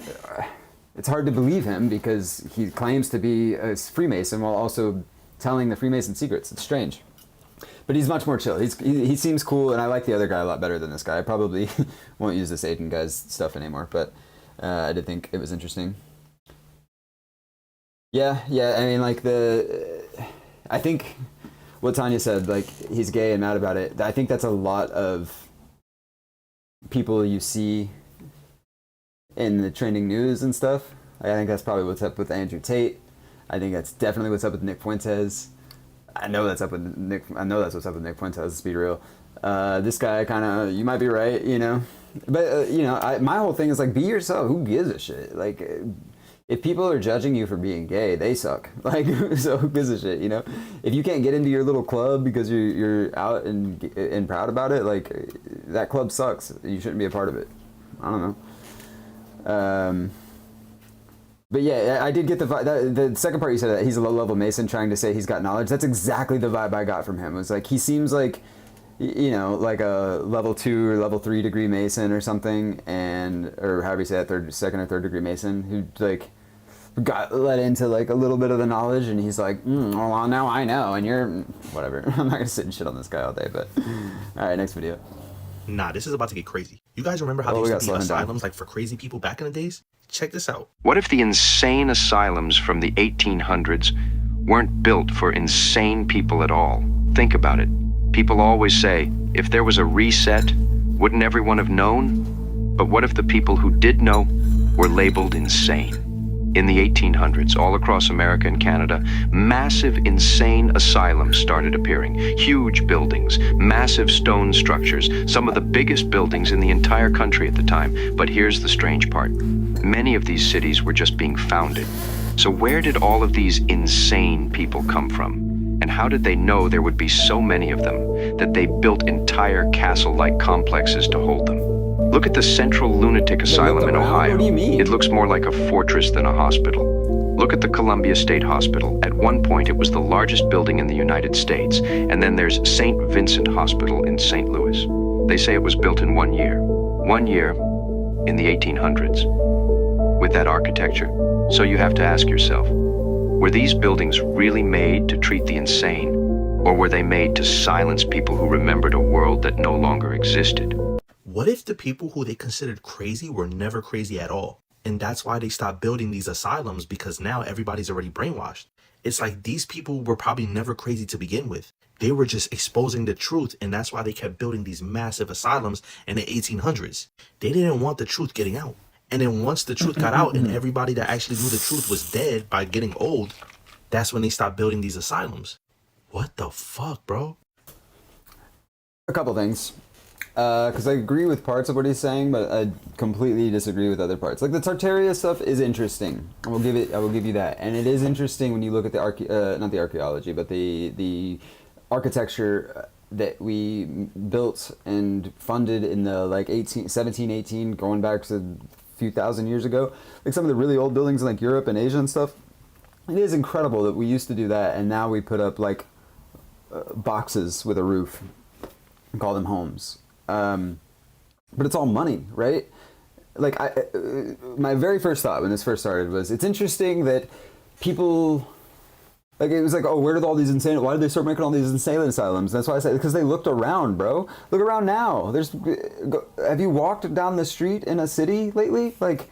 it's hard to believe him because he claims to be a Freemason while also telling the Freemason secrets. It's strange, but he's much more chill. He seems cool, and I like the other guy a lot better than this guy. I probably won't use this Aiden guy's stuff anymore, but I did think it was interesting. Yeah. I mean, like, I think what Tanya said, like, he's gay and mad about it. I think that's a lot of people you see in the trending news and stuff. I think that's probably what's up with Andrew Tate. I think that's definitely what's up with Nick Fuentes. I know that's what's up with Nick Fuentes, let's be real. This guy you might be right, But, my whole thing is, like, be yourself. Who gives a shit? Like, if people are judging you for being gay, they suck. Like, so who gives a shit, If you can't get into your little club because you're out and proud about it, like, that club sucks. You shouldn't be a part of it. I don't know. But yeah, I did get the vibe. The second part you said, that he's a low-level Mason trying to say he's got knowledge. That's exactly the vibe I got from him. It was like, he seems like, like a level 2 or level 3 degree Mason or something, or however you say that, second or third degree Mason, who, like, got let into, like, a little bit of the knowledge, and he's like, well, now I know, and you're, whatever. I'm not gonna sit and shit on this guy all day, but all right, next video.
Nah, this is about to get crazy. You guys remember how there used to be asylums, like, for crazy people back in the days? Check this out.
What if the insane asylums from the 1800s weren't built for insane people at all? Think about it. People always say, if there was a reset, wouldn't everyone have known? But what if the people who did know were labeled insane? In the 1800s, all across America and Canada, massive insane asylums started appearing. Huge buildings, massive stone structures, some of the biggest buildings in the entire country at the time. But here's the strange part. Many of these cities were just being founded. So where did all of these insane people come from? And how did they know there would be so many of them that they built entire castle-like complexes to hold them? Look at the Central Lunatic Asylum in Ohio.
What do you mean?
It looks more like a fortress than a hospital. Look at the Columbia State Hospital. At one point, it was the largest building in the United States. And then there's St. Vincent Hospital in St. Louis. They say it was built in 1 year. 1 year in the 1800s. With that architecture. So you have to ask yourself, Were these buildings really made to treat the insane, or were they made to silence people who remembered a world that no longer existed?
What if the people who they considered crazy were never crazy at all? And that's why they stopped building these asylums, because now everybody's already brainwashed. It's like these people were probably never crazy to begin with. They were just exposing the truth, and that's why they kept building these massive asylums in the 1800s. They didn't want the truth getting out. And then once the truth got out and everybody that actually knew the truth was dead by getting old, that's when they stopped building these asylums. What the fuck, bro?
A couple things. Because I agree with parts of what he's saying, but I completely disagree with other parts. Like the Tartaria stuff is interesting. I will give you that, and it is interesting when you look at the not the archaeology, but the architecture that we built and funded in the like 1718, going back to a few thousand years ago. Like some of the really old buildings in like Europe and Asia and stuff. It is incredible that we used to do that, and now we put up like boxes with a roof and call them homes. But it's all money, right? Like my very first thought when this first started was, it's interesting that people, like it was like, oh, where did all these insane, why did they start making all these insane asylums? That's why I said, because they looked around, bro. Look around now. Have you walked down the street in a city lately? Like,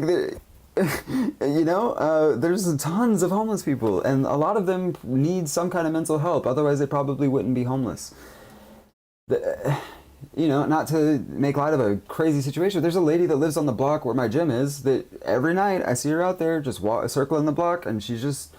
you know, there's tons of homeless people, and a lot of them need some kind of mental help. Otherwise, they probably wouldn't be homeless. You know, not to make light of a crazy situation, there's a lady that lives on the block where my gym is that every night I see her out there just circling the block, and she's just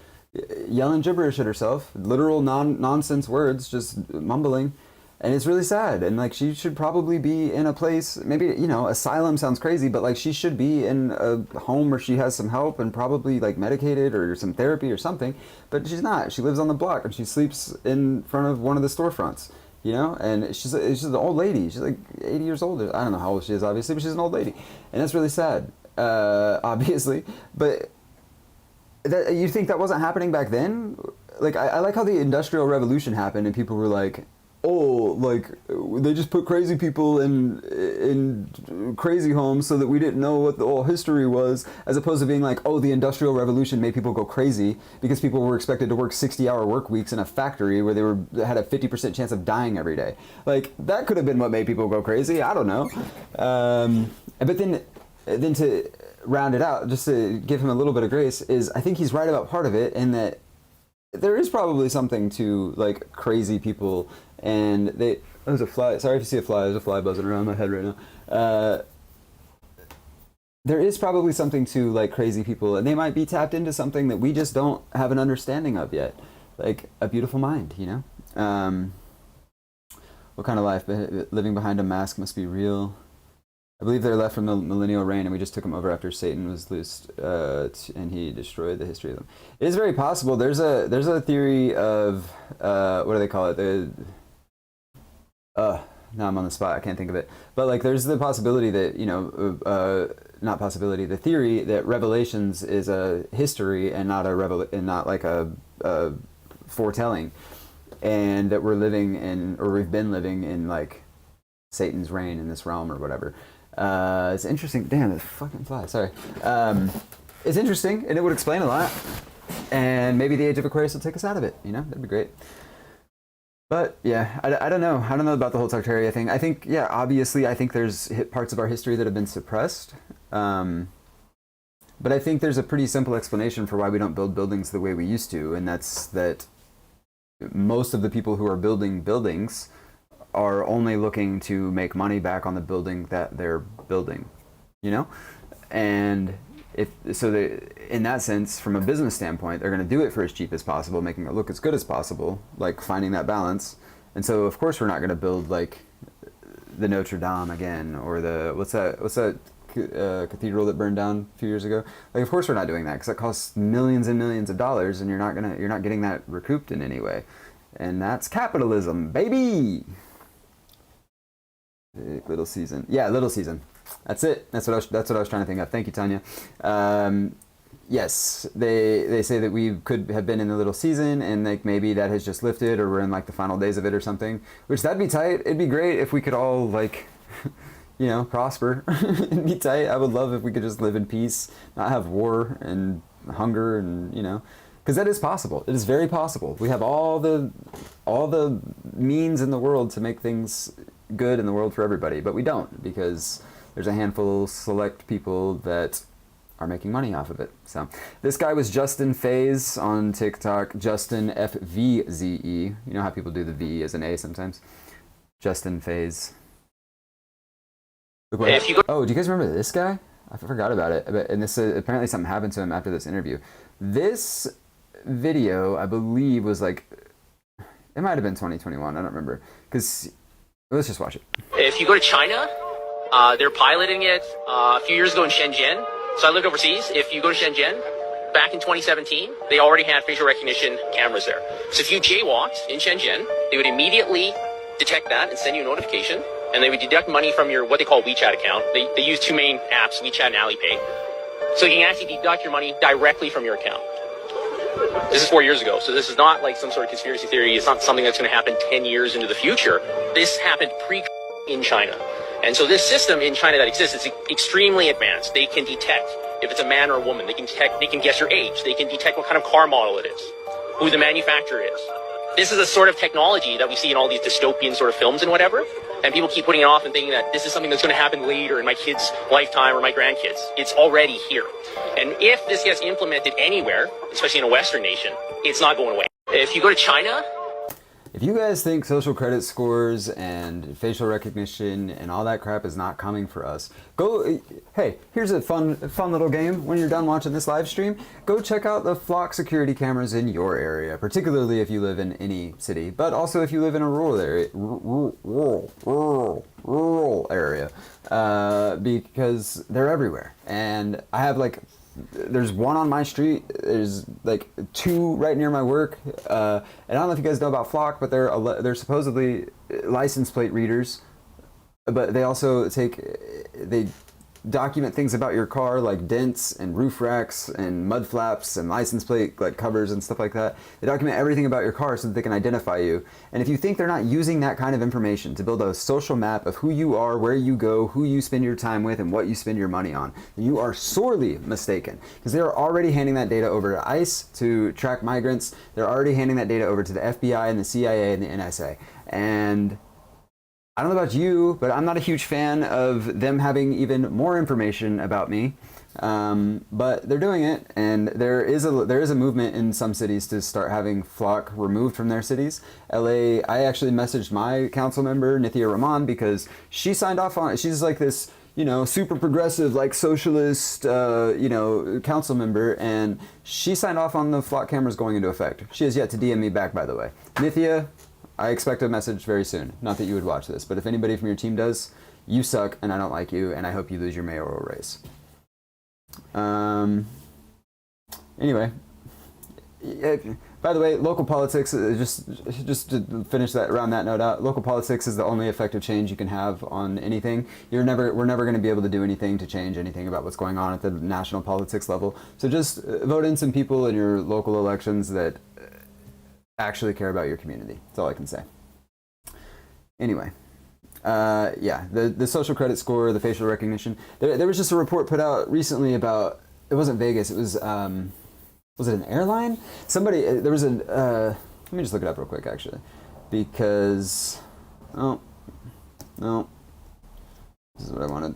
yelling gibberish at herself, literal nonsense words, just mumbling, and it's really sad. And like, she should probably be in a place, maybe, you know, asylum sounds crazy, but like she should be in a home where she has some help and probably like medicated or some therapy or something, but she's not. She lives on the block and she sleeps in front of one of the storefronts. You know, and she's an old lady. She's like 80 years old. I don't know how old she is, obviously, but she's an old lady. And that's really sad, obviously. But you think that wasn't happening back then? Like, I like how the Industrial Revolution happened and people were like, oh, like, they just put crazy people in crazy homes so that we didn't know what the whole history was, as opposed to being like, oh, the Industrial Revolution made people go crazy because people were expected to work 60-hour work weeks in a factory where they had a 50% chance of dying every day. Like, that could have been what made people go crazy. I don't know. But then to round it out, just to give him a little bit of grace, is I think he's right about part of it, in that there is probably something to like crazy people. And there's a fly. Sorry if you see a fly. There's a fly buzzing around my head right now. There is probably something to like crazy people, and they might be tapped into something that we just don't have an understanding of yet, like a beautiful mind. You know, what kind of life? Living behind a mask must be real. I believe they're left from the millennial reign, and we just took them over after Satan was loosed, and he destroyed the history of them. It is very possible. There's a theory of what do they call it? Now I'm on the spot. I can't think of it. But like, there's the possibility that, you know, not possibility, the theory that Revelations is a history and not like a foretelling, and that we're living in, or we've been living in, like Satan's reign in this realm or whatever. It's interesting. Damn, this fucking fly. Sorry. It's interesting, and it would explain a lot. And maybe the Age of Aquarius will take us out of it. You know, that'd be great. But yeah, I don't know. I don't know about the whole Tartaria thing. I think, yeah, obviously, I think there's parts of our history that have been suppressed. But I think there's a pretty simple explanation for why we don't build buildings the way we used to, and that's that most of the people who are building buildings are only looking to make money back on the building that they're building, you know? And in that sense, from a business standpoint, they're going to do it for as cheap as possible, making it look as good as possible, like finding that balance. And so, of course, we're not going to build like the Notre Dame again, or the what's that cathedral that burned down a few years ago. Like, of course, we're not doing that because that costs millions and millions of dollars, and you're not getting that recouped in any way. And that's capitalism, baby. Little Season. Yeah, Little Season. That's it. That's what I was trying to think of. Thank you, Tanya. Yes, they say that we could have been in the Little Season, and like maybe that has just lifted, or we're in like the final days of it or something. Which, that'd be tight. It'd be great if we could all like, you know, prosper and be tight. I would love if we could just live in peace, not have war, and hunger, and because that is possible. It is very possible. We have all the means in the world to make things good in the world for everybody, but we don't, because there's a handful of select people that are making money off of it. So this guy was Justin Faze on TikTok. Justin FVZE. You know how people do the V as an A sometimes. Justin Faze. Oh, do you guys remember this guy? I forgot about it. And this apparently something happened to him after this interview. This video, I believe, was like, it might have been 2021. I don't remember. Because let's just watch it.
If you go to China, they're piloting it a few years ago in Shenzhen. So I lived overseas. If you go to Shenzhen, back in 2017, they already had facial recognition cameras there. So if you jaywalked in Shenzhen, they would immediately detect that and send you a notification, and they would deduct money from your what they call WeChat account. They use two main apps, WeChat and Alipay. So you can actually deduct your money directly from your account. This is 4 years ago, so this is not like some sort of conspiracy theory. It's not something that's going to happen 10 years into the future. This happened in China. And so this system in China that exists is extremely advanced. They can detect if it's a man or a woman. They can guess your age. They can detect what kind of car model it is, who the manufacturer is. This is a sort of technology that we see in all these dystopian sort of films and whatever. And people keep putting it off and thinking that this is something that's going to happen later in my kid's lifetime or my grandkids. It's already here. And if this gets implemented anywhere, especially in a Western nation, it's not going away. If you go to China,
if you guys think social credit scores and facial recognition and all that crap is not coming for us, hey, here's a fun little game. When you're done watching this live stream, go check out the flock security cameras in your area, particularly if you live in any city, but also if you live in a rural area, because they're everywhere. And I have there's one on my street, there's two right near my work, and I don't know if you guys know about Flock, but they're supposedly license plate readers, but they also they document things about your car, like dents and roof racks and mud flaps and license plate covers and stuff like that. They document everything about your car so that they can identify you. And if you think they're not using that kind of information to build a social map of who you are, where you go, who you spend your time with, and what you spend your money on, then you are sorely mistaken, because they are already handing that data over to ICE to track migrants. They're already handing that data over to the FBI and the CIA and the NSA. And I don't know about you, but I'm not a huge fan of them having even more information about me. But they're doing it, and there is a movement in some cities to start having Flock removed from their cities. LA, I actually messaged my council member, Nithya Rahman, because she signed off on it. She's like this, super progressive, socialist, council member, and she signed off on the Flock cameras going into effect. She has yet to DM me back, by the way. Nithya, I expect a message very soon. Not that you would watch this, but if anybody from your team does, you suck, and I don't like you, and I hope you lose your mayoral race. Anyway, by the way, local politics, just to finish round that note out, local politics is the only effective change you can have on anything. We're never going to be able to do anything to change anything about what's going on at the national politics level. So just vote in some people in your local elections that actually care about your community. That's all I can say. Anyway, the social credit score, the facial recognition. There was just a report put out recently about, it wasn't Vegas, it was it an airline? There was let me just look it up real quick, actually, because, no, this is what I wanted.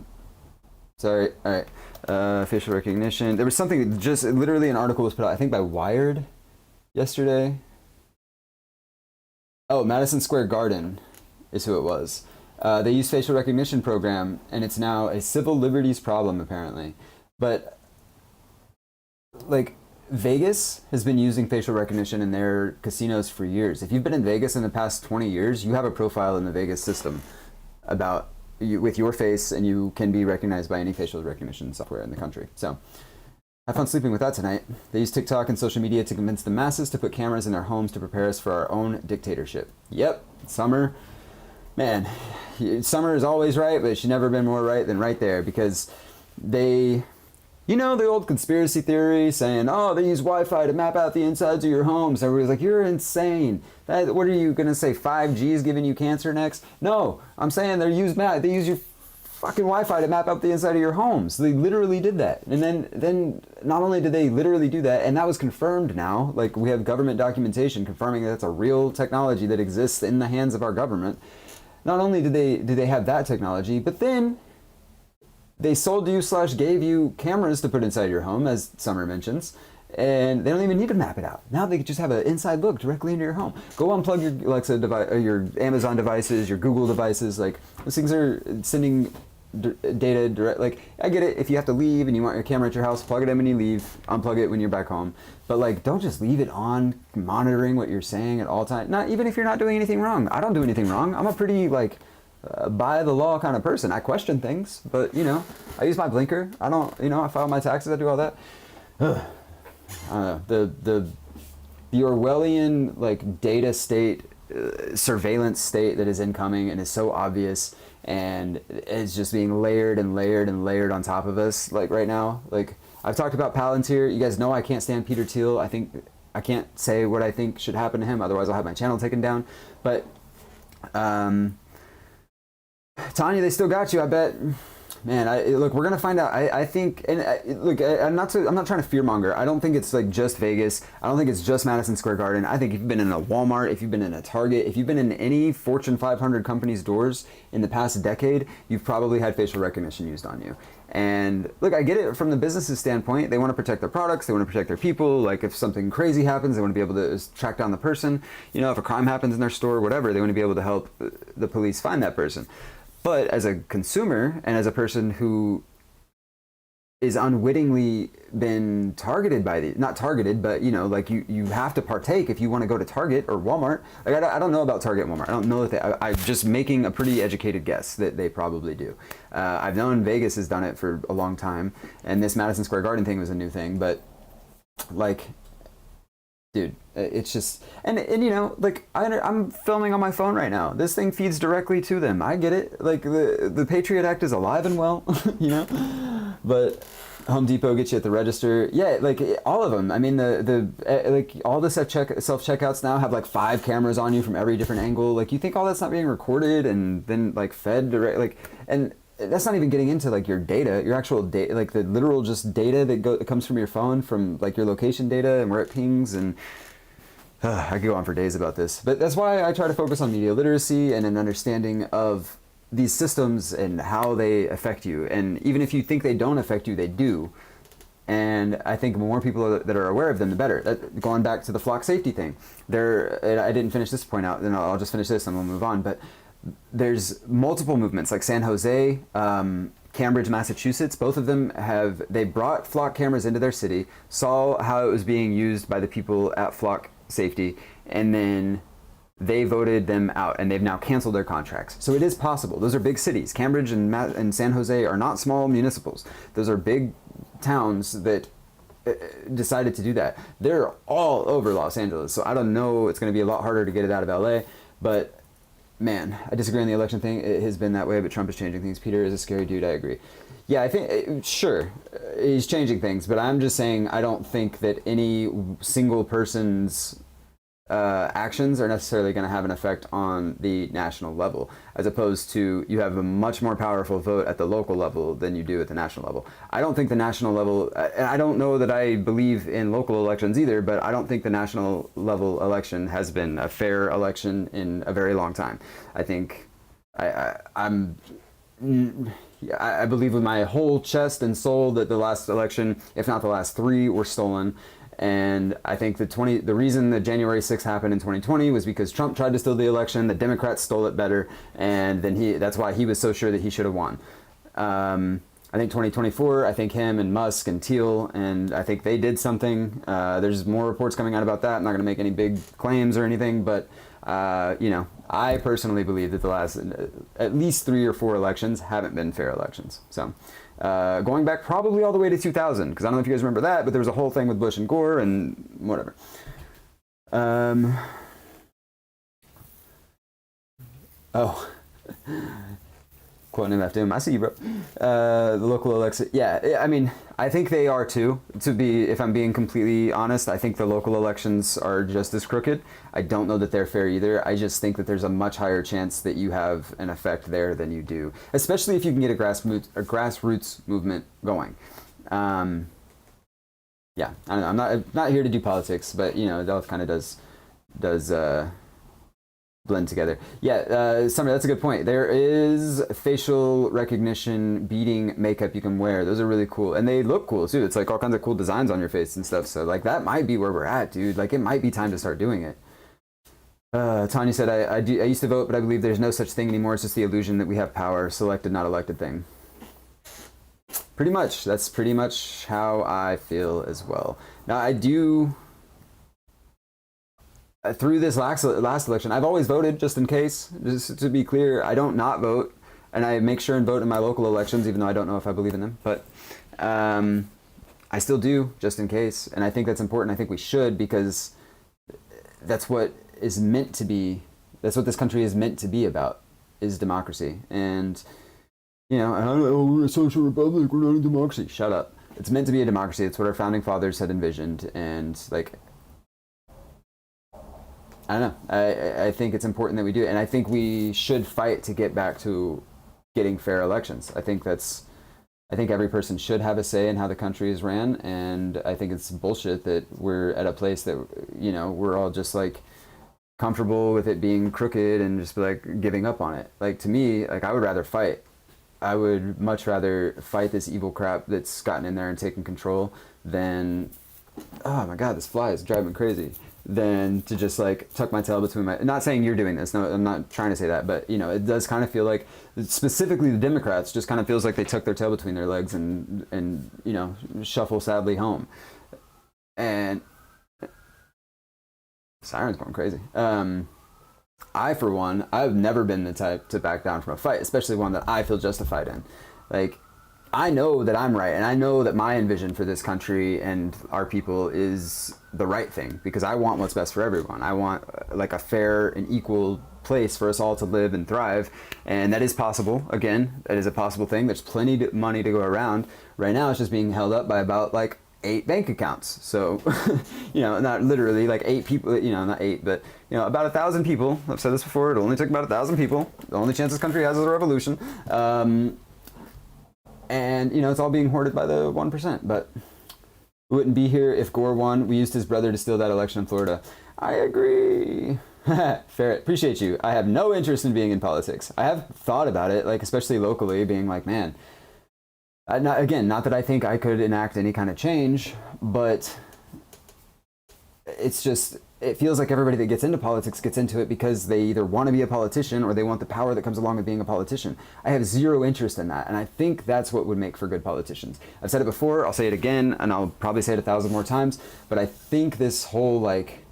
Sorry, all right, facial recognition. There was something, just literally an article was put out, I think by Wired yesterday. Oh, Madison Square Garden is who it was. They use facial recognition program, and it's now a civil liberties problem, apparently. But, Vegas has been using facial recognition in their casinos for years. If you've been in Vegas in the past 20 years, you have a profile in the Vegas system about you, with your face, and you can be recognized by any facial recognition software in the country. So, have fun sleeping with that tonight. They use TikTok and social media to convince the masses to put cameras in their homes to prepare us for our own dictatorship. Yep, Summer. Man, Summer is always right, but she's never been more right than right there, because they, the old conspiracy theory saying, oh, they use Wi-Fi to map out the insides of your homes. Everybody's like, you're insane. What are you going to say, 5G is giving you cancer next? No, I'm saying they use your fucking Wi-Fi to map out the inside of your homes. They literally did that. And then not only did they literally do that, and that was confirmed now, like we have government documentation confirming that that's a real technology that exists in the hands of our government. Not only did they have that technology, but then they sold you / gave you cameras to put inside your home, as Summer mentions, and they don't even need to map it out. Now they just have an inside look directly into your home. Go unplug your Alexa device, or your Amazon devices, your Google devices. Like, those things are sending data direct. Like, I get it, if you have to leave and you want your camera at your house, plug it in when you leave, unplug it when you're back home. But like, don't just leave it on, monitoring what you're saying at all times. Not even if you're not doing anything wrong. I don't do anything wrong. I'm a pretty like by the law kind of person. I question things, but you know, I use my blinker. I don't, you know, I file my taxes. I do all that. Ugh. I don't know, the Orwellian like data state, surveillance state that is incoming and is so obvious and is just being layered and layered and layered on top of us like right now. Like, I've talked about Palantir. You guys know I can't stand Peter Thiel. I think I can't say what I think should happen to him, otherwise I'll have my channel taken down. But Tanya, they still got you, I bet. Man, look, we're gonna find out. I think, and look, I'm not trying to fearmonger. I don't think it's like just Vegas. I don't think it's just Madison Square Garden. I think if you've been in a Walmart, if you've been in a Target, if you've been in any Fortune 500 company's doors in the past decade, you've probably had facial recognition used on you. And look, I get it from the business's standpoint. They want to protect their products. They want to protect their people. Like, if something crazy happens, they want to be able to track down the person. You know, if a crime happens in their store, whatever, they want to be able to help the police find that person. But as a consumer and as a person who is unwittingly been targeted by the, not targeted, but you know, like you have to partake if you want to go to Target or Walmart. Like, I don't know about Target and Walmart. I don't know that I'm just making a pretty educated guess that they probably do. I've known Vegas has done it for a long time, and this Madison Square Garden thing was a new thing, but like, dude, it's just, and you know, like, I'm filming on my phone right now. This thing feeds directly to them. I get it. Like, the Patriot Act is alive and well, you know, but Home Depot gets you at the register. Yeah, like, all of them. I mean, like, all the self-checkouts now have like 5 cameras on you from every different angle. Like, you think all that's not being recorded and then like fed direct, like, and that's not even getting into like your data, your actual data, like the literal just data that comes from your phone, from like your location data and where it pings. And I could go on for days about this, but that's why I try to focus on media literacy and an understanding of these systems and how they affect you. And even if you think they don't affect you, they do. And I think the more people that are aware of them, the better. Going back to the flock safety thing, I didn't finish this point out, then I'll just finish this and we'll move on. But there's multiple movements like San Jose, Cambridge, Massachusetts. Both of them they brought flock cameras into their city, saw how it was being used by the people at Flock Safety, and then they voted them out, and they've now canceled their contracts. So it is possible. Those are big cities. Cambridge and San Jose are not small municipals. Those are big towns that decided to do that. They're all over Los Angeles, so I don't know. It's going to be a lot harder to get it out of LA, but man, I disagree on the election thing. It has been that way, but Trump is changing things. Peter is a scary dude. I agree. Yeah, I think, sure, he's changing things, but I'm just saying I don't think that any single person's actions are necessarily going to have an effect on the national level, as opposed to you have a much more powerful vote at the local level than you do at the national level. I don't think the national level, and I don't know that I believe in local elections either, but I don't think the national level election has been a fair election in a very long time. I think I believe with my whole chest and soul that the last election, if not the last 3, were stolen. And I think the reason that January 6th happened in 2020 was because Trump tried to steal the election, the Democrats stole it better, and then that's why he was so sure that he should have won. I think 2024, I think him and Musk and Thiel, and I think they did something. There's more reports coming out about that. I'm not going to make any big claims or anything, but you know, I personally believe that the last at least 3 or 4 elections haven't been fair elections. So going back probably all the way to 2000, because I don't know if you guys remember that, but there was a whole thing with Bush and Gore and whatever. quoting him after him. I see you, bro. The local election. Yeah, I mean, I think they are too. If I'm being completely honest, I think the local elections are just as crooked. I don't know that they're fair either. I just think that there's a much higher chance that you have an effect there than you do, especially if you can get a grassroots movement going. Yeah, I don't know. I'm not here to do politics, but you know, it all kind of does blend together. Yeah, Summer, that's a good point. There is facial recognition beading makeup you can wear. Those are really cool, and they look cool too. It's like all kinds of cool designs on your face and stuff. So like that might be where we're at, dude. Like it might be time to start doing it. Tanya said, I used to vote, but I believe there's no such thing anymore. It's just the illusion that we have power, selected, not elected thing. Pretty much. That's pretty much how I feel as well. Now I do. Through this last election, I've always voted just in case. Just to be clear, I don't not vote, and I make sure and vote in my local elections, even though I don't know if I believe in them. But I still do just in case, and I think that's important. I think we should, because that's what is meant to be. That's what this country is meant to be about, is democracy. And you know, we're a social republic. We're not a democracy. Shut up. It's meant to be a democracy. It's what our founding fathers had envisioned, and like. I don't know. I think it's important that we do it. And I think we should fight to get back to getting fair elections. I think every person should have a say in how the country is ran. And I think it's bullshit that we're at a place that, you know, we're all just like comfortable with it being crooked and just like giving up on it. Like to me, like I would rather fight. I would much rather fight this evil crap that's gotten in there and taken control than, oh my God, this fly is driving me crazy. Than to just like tuck my tail between my, not saying you're doing this, no, I'm not trying to say that, but you know, it does kind of feel like, specifically the Democrats, just kind of feels like they tuck their tail between their legs and you know, shuffle sadly home. And siren's going crazy. I, for one, I've never been the type to back down from a fight, especially one that I feel justified in. Like, I know that I'm right, and I know that my envision for this country and our people is the right thing, because I want what's best for everyone. I want like a fair and equal place for us all to live and thrive, and that is possible. Again, that is a possible thing. There's plenty of money to go around. Right now, it's just being held up by about like 8 bank accounts. So, you know, not literally like 8 people, you know, not 8, but, you know, about 1,000 people. I've said this before. It only took about 1,000 people. The only chance this country has is a revolution. And, you know, it's all being hoarded by the 1%. But we wouldn't be here if Gore won. We used his brother to steal that election in Florida. I agree. Fair. Appreciate you. I have no interest in being in politics. I have thought about it, like, especially locally, being like, man, not that I think I could enact any kind of change, but it's just, it feels like everybody that gets into politics gets into it because they either want to be a politician or they want the power that comes along with being a politician. I have zero interest in that, and I think that's what would make for good politicians. I've said it before, I'll say it again, and I'll probably say it 1,000 more times, but I think this whole like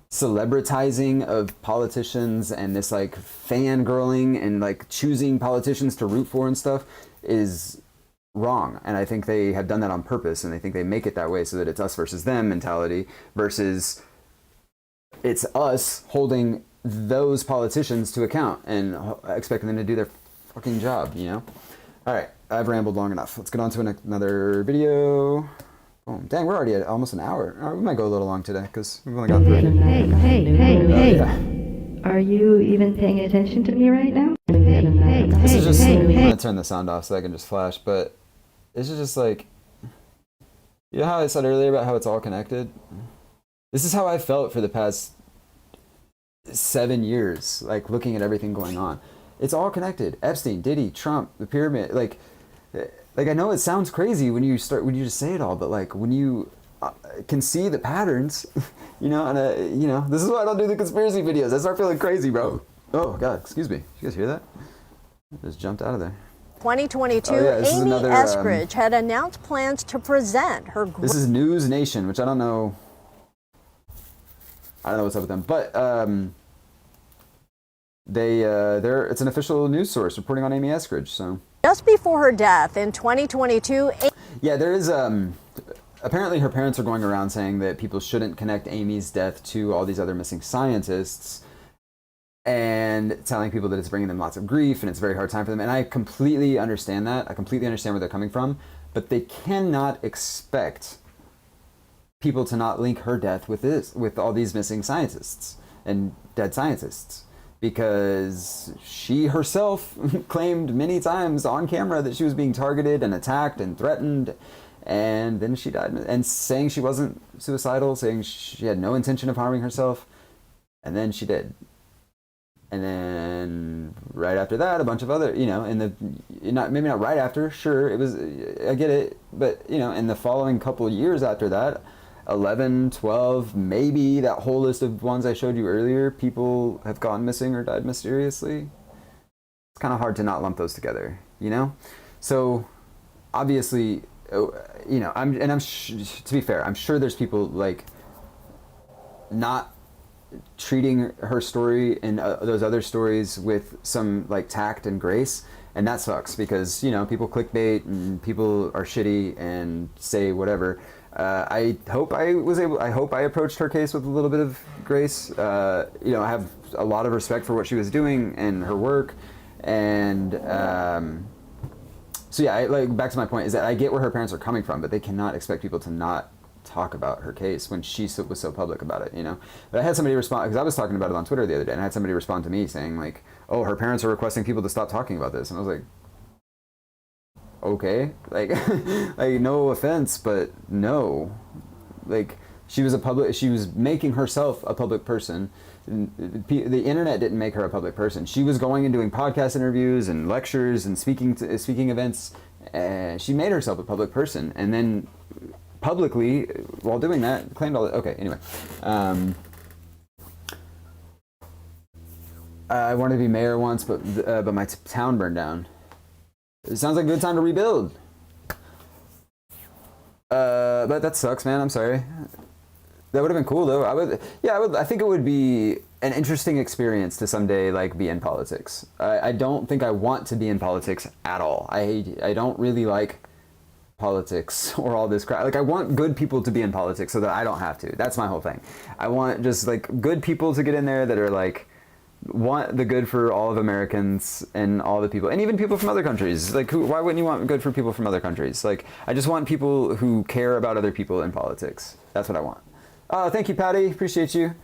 celebritizing of politicians and this like fangirling and like choosing politicians to root for and stuff is wrong. And I think they have done that on purpose, and I think they make it that way so that it's us versus them mentality versus it's us holding those politicians to account and expecting them to do their fucking job, you know? All right, I've rambled long enough. Let's get on to another video. Oh, dang, we're already at almost an hour. We might go a little long today because we've only got 3.
Hey.
Yeah.
Are you even paying attention to me right now?
This is just, I'm going to turn the sound off so I can just flash, but this is just like, you know how I said earlier about how it's all connected? This is how I felt for the past 7 years, like looking at everything going on. It's all connected. Epstein, Diddy, Trump, the pyramid. Like I know it sounds crazy when you just say it all, but like when you can see the patterns, you know, and you know, this is why I don't do the conspiracy videos. I start feeling crazy, bro. Oh God, excuse me. Did you guys hear that? I just jumped out of there.
2022,
oh, yeah,
Amy Eskridge had announced plans to present her.
This is News Nation, which I don't know what's up with them, but it's an official news source reporting on Amy Eskridge. So
just before her death in 2022.
Yeah, there is apparently her parents are going around saying that people shouldn't connect Amy's death to all these other missing scientists. and telling people that it's bringing them lots of grief and it's a very hard time for them. And I completely understand that. I completely understand where they're coming from, but they cannot expect people to not link her death with all these missing scientists and dead scientists, because she herself claimed many times on camera that she was being targeted and attacked and threatened, and then she died, and saying she wasn't suicidal, saying she had no intention of harming herself, and then she did. And then right after that, a bunch of other, maybe not right after, sure, it was, I get it, but, in the following couple of years after that, 11, 12, maybe that whole list of ones I showed you earlier, people have gone missing or died mysteriously. It's kind of hard to not lump those together, So, obviously, to be fair, I'm sure there's people, like, not treating her story and those other stories with some like tact and grace, and that sucks because people clickbait and people are shitty and say whatever. I hope I approached her case with a little bit of grace. I have a lot of respect for what she was doing and her work, and so yeah, back to my point is that I get where her parents are coming from, but they cannot expect people to not talk about her case when she was so public about it, But I had somebody respond, because I was talking about it on Twitter the other day, and I had somebody respond to me saying like, oh, her parents are requesting people to stop talking about this, and I was like, okay, like no offense, but no, like she was making herself a public person. The internet didn't make her a public person. She was going and doing podcast interviews and lectures and speaking events. She made herself a public person, and then publicly, while doing that, claimed all that. Okay, anyway. I wanted to be mayor once, but my town burned down. It sounds like a good time to rebuild. But that sucks, man. I'm sorry. That would have been cool, though. I think it would be an interesting experience to someday, like, be in politics. I don't think I want to be in politics at all. I don't really like politics or all this crap. Like, I want good people to be in politics so that I don't have to. That's my whole thing. I want just, like, good people to get in there that are, like, want the good for all of Americans and all the people, and even people from other countries. Like, why wouldn't you want good for people from other countries? Like, I just want people who care about other people in politics. That's what I want. Thank you, Patty. Appreciate you.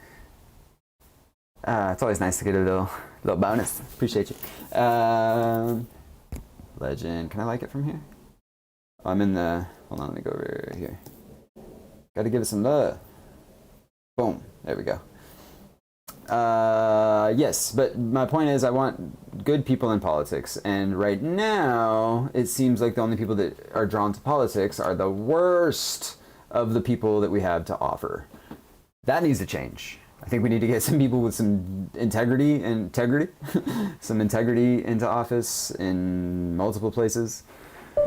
It's always nice to get a little bonus. Appreciate you. Legend. Can I like it from here? I'm in the... Hold on, let me go over here. Gotta give it some love. Boom. There we go. Yes, but my point is I want good people in politics, and right now it seems like the only people that are drawn to politics are the worst of the people that we have to offer. That needs to change. I think we need to get some people with some integrity some integrity into office in multiple places.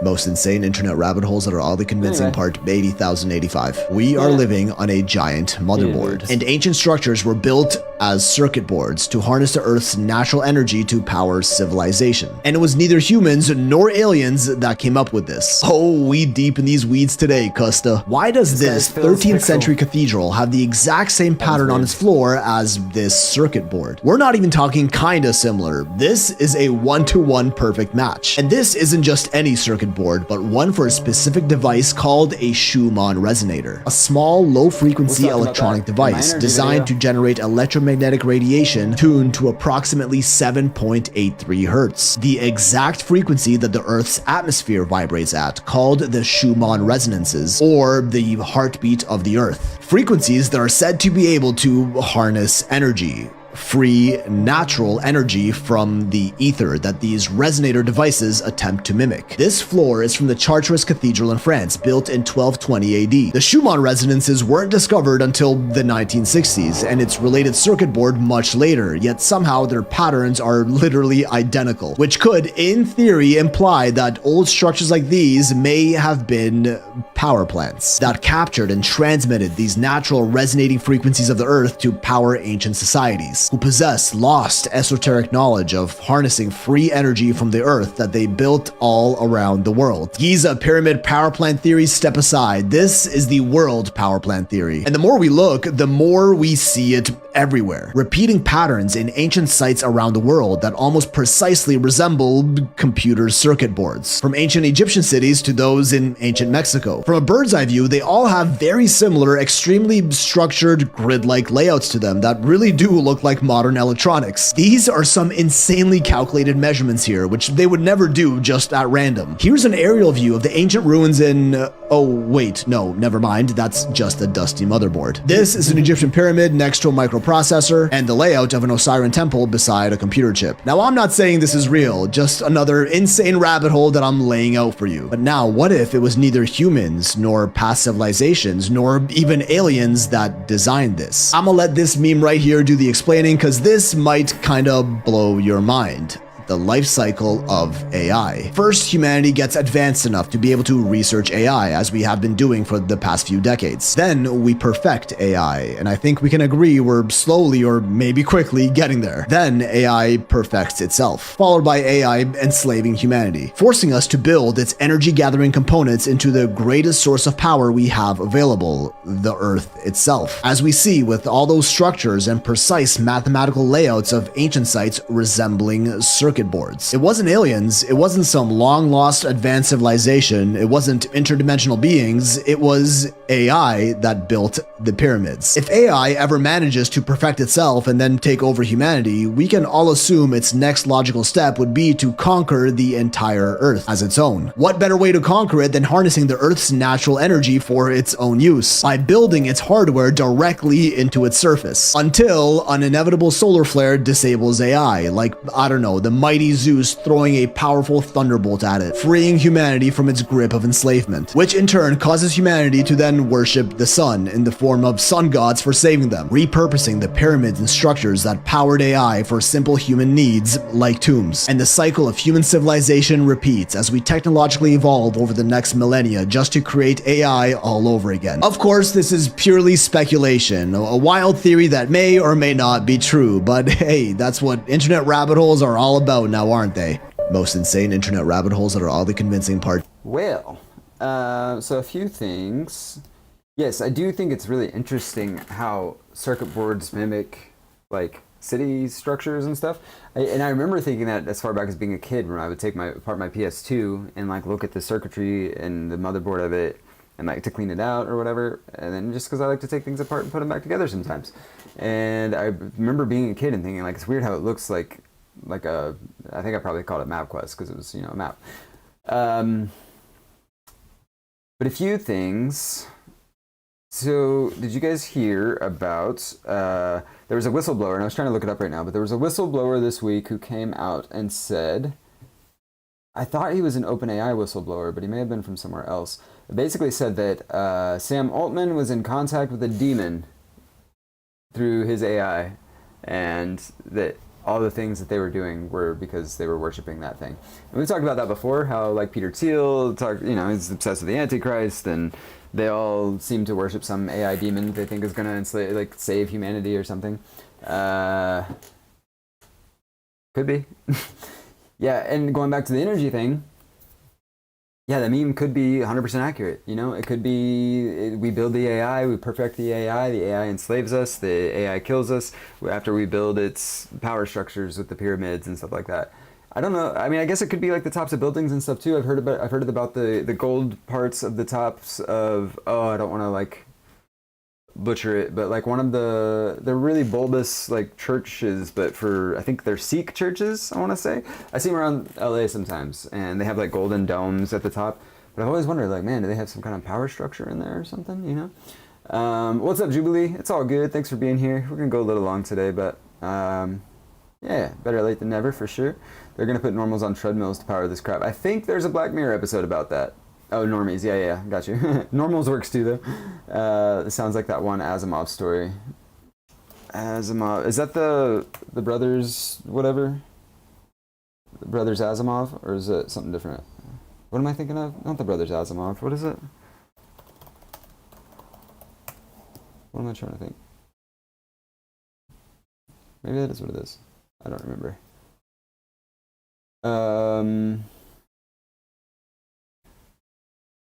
Most insane internet rabbit holes that are oddly convincing, part 80,085. We are living on a giant motherboard, and ancient structures were built as circuit boards to harness the Earth's natural energy to power civilization. And it was neither humans nor aliens that came up with this. Oh, we deep in these weeds today, Custa. Why does this 13th century cathedral have the exact same pattern on its floor as this circuit board? We're not even talking kinda similar. This is a one-to-one perfect match. And this isn't just any circuit board, but one for a specific device called a Schumann resonator, a small low-frequency electronic device designed to generate electromagnetic radiation tuned to approximately 7.83 hertz, the exact frequency that the Earth's atmosphere vibrates at, called the Schumann resonances, or the heartbeat of the Earth. Frequencies that are said to be able to harness energy, free natural energy from the ether that these resonator devices attempt to mimic. This floor is from the Chartres Cathedral in France, built in 1220 AD. The Schumann resonances weren't discovered until the 1960s, and its related circuit board much later, yet somehow their patterns are literally identical, which could, in theory, imply that old structures like these may have been power plants that captured and transmitted these natural resonating frequencies of the Earth to power ancient societies. elites who possess lost esoteric knowledge of harnessing free energy from the earth that they built all around the world. Giza pyramid power plant theories step aside. This is the world power plant theory. And the more we look, the more we see it everywhere. Repeating patterns in ancient sites around the world that almost precisely resemble computer circuit boards. From ancient Egyptian cities to those in ancient Mexico. From a bird's eye view, they all have very similar, extremely structured grid-like layouts to them that really do look like modern electronics. These are some insanely calculated measurements here, which they would never do just at random. Here's an aerial view of the ancient ruins in... oh, wait, no, never mind. That's just a dusty motherboard. This is an Egyptian pyramid next to a microprocessor and the layout of an Osiris temple beside a computer chip. Now, I'm not saying this is real, just another insane rabbit hole that I'm laying out for you. But now, what if it was neither humans, nor past civilizations, nor even aliens that designed this? I'ma let this meme right here do the explaining, because this might kinda blow your mind. The life cycle of AI. First, humanity gets advanced enough to be able to research AI, as we have been doing for the past few decades. Then we perfect AI, and I think we can agree we're slowly or maybe quickly getting there. Then AI perfects itself, followed by AI enslaving humanity, forcing us to build its energy gathering components into the greatest source of power we have available, the Earth itself. As we see with all those structures and precise mathematical layouts of ancient sites resembling circuit boards. It wasn't aliens, it wasn't some long-lost advanced civilization, it wasn't interdimensional beings, it was AI that built the pyramids. If AI ever manages to perfect itself and then take over humanity, we can all assume its next logical step would be to conquer the entire Earth as its own. What better way to conquer it than harnessing the Earth's natural energy for its own use, by building its hardware directly into its surface, until an inevitable solar flare disables AI, like, I don't know, the mighty Zeus throwing a powerful thunderbolt at it, freeing humanity from its grip of enslavement, which in turn causes humanity to then worship the sun in the form of sun gods for saving them, repurposing the pyramids and structures that powered AI for simple human needs like tombs. And the cycle of human civilization repeats as we technologically evolve over the next millennia just to create AI all over again. Of course, this is purely speculation, a wild theory that may or may not be true, but hey, that's what internet rabbit holes are all about now, aren't they? Most insane internet rabbit holes that are all the convincing part.
Well, so a few things. Yes, I do think it's really interesting how circuit boards mimic like city structures and stuff. And I remember thinking that as far back as being a kid, when I would take apart my PS2 and like look at the circuitry and the motherboard of it and like to clean it out or whatever. And then just because I like to take things apart and put them back together sometimes. And I remember being a kid and thinking like it's weird how it looks like a, I think I probably called it MapQuest because it was, you know, a map. But a few things. So did you guys hear about, there was a whistleblower, and I was trying to look it up right now, but there was a whistleblower this week who came out and said, I thought he was an OpenAI whistleblower, but he may have been from somewhere else. It basically said that Sam Altman was in contact with a demon through his AI, and that all the things that they were doing were because they were worshiping that thing. And we talked about that before, how like Peter Thiel talked, you know, he's obsessed with the Antichrist, and they all seem to worship some AI demon they think is gonna save humanity or something. Could be. Yeah, and going back to the energy thing, yeah, the meme could be 100% accurate. You know, it could be we build the AI, we perfect the AI enslaves us, the AI kills us after we build its power structures with the pyramids and stuff like that. I don't know. I mean, I guess it could be like the tops of buildings and stuff too. I've heard about the gold parts of the tops of, oh, I don't want to like butcher it, but like one of they're really bulbous like churches, but for, I think they're Sikh churches, I want to say. I see them around LA sometimes, and they have like golden domes at the top. But I've always wondered, like, man, do they have some kind of power structure in there or something, you know? What's up, Jubilee? It's all good. Thanks for being here. We're going to go a little long today, but yeah, better late than never for sure. They're going to put normals on treadmills to power this crap. I think there's a Black Mirror episode about that. Oh, normies. Yeah, got you. Normals works too, though. It sounds like that one Asimov story. Asimov. Is that the brothers, whatever? The brothers Asimov? Or is it something different? What am I thinking of? Not the brothers Asimov. What is it? What am I trying to think? Maybe that is what it is. I don't remember.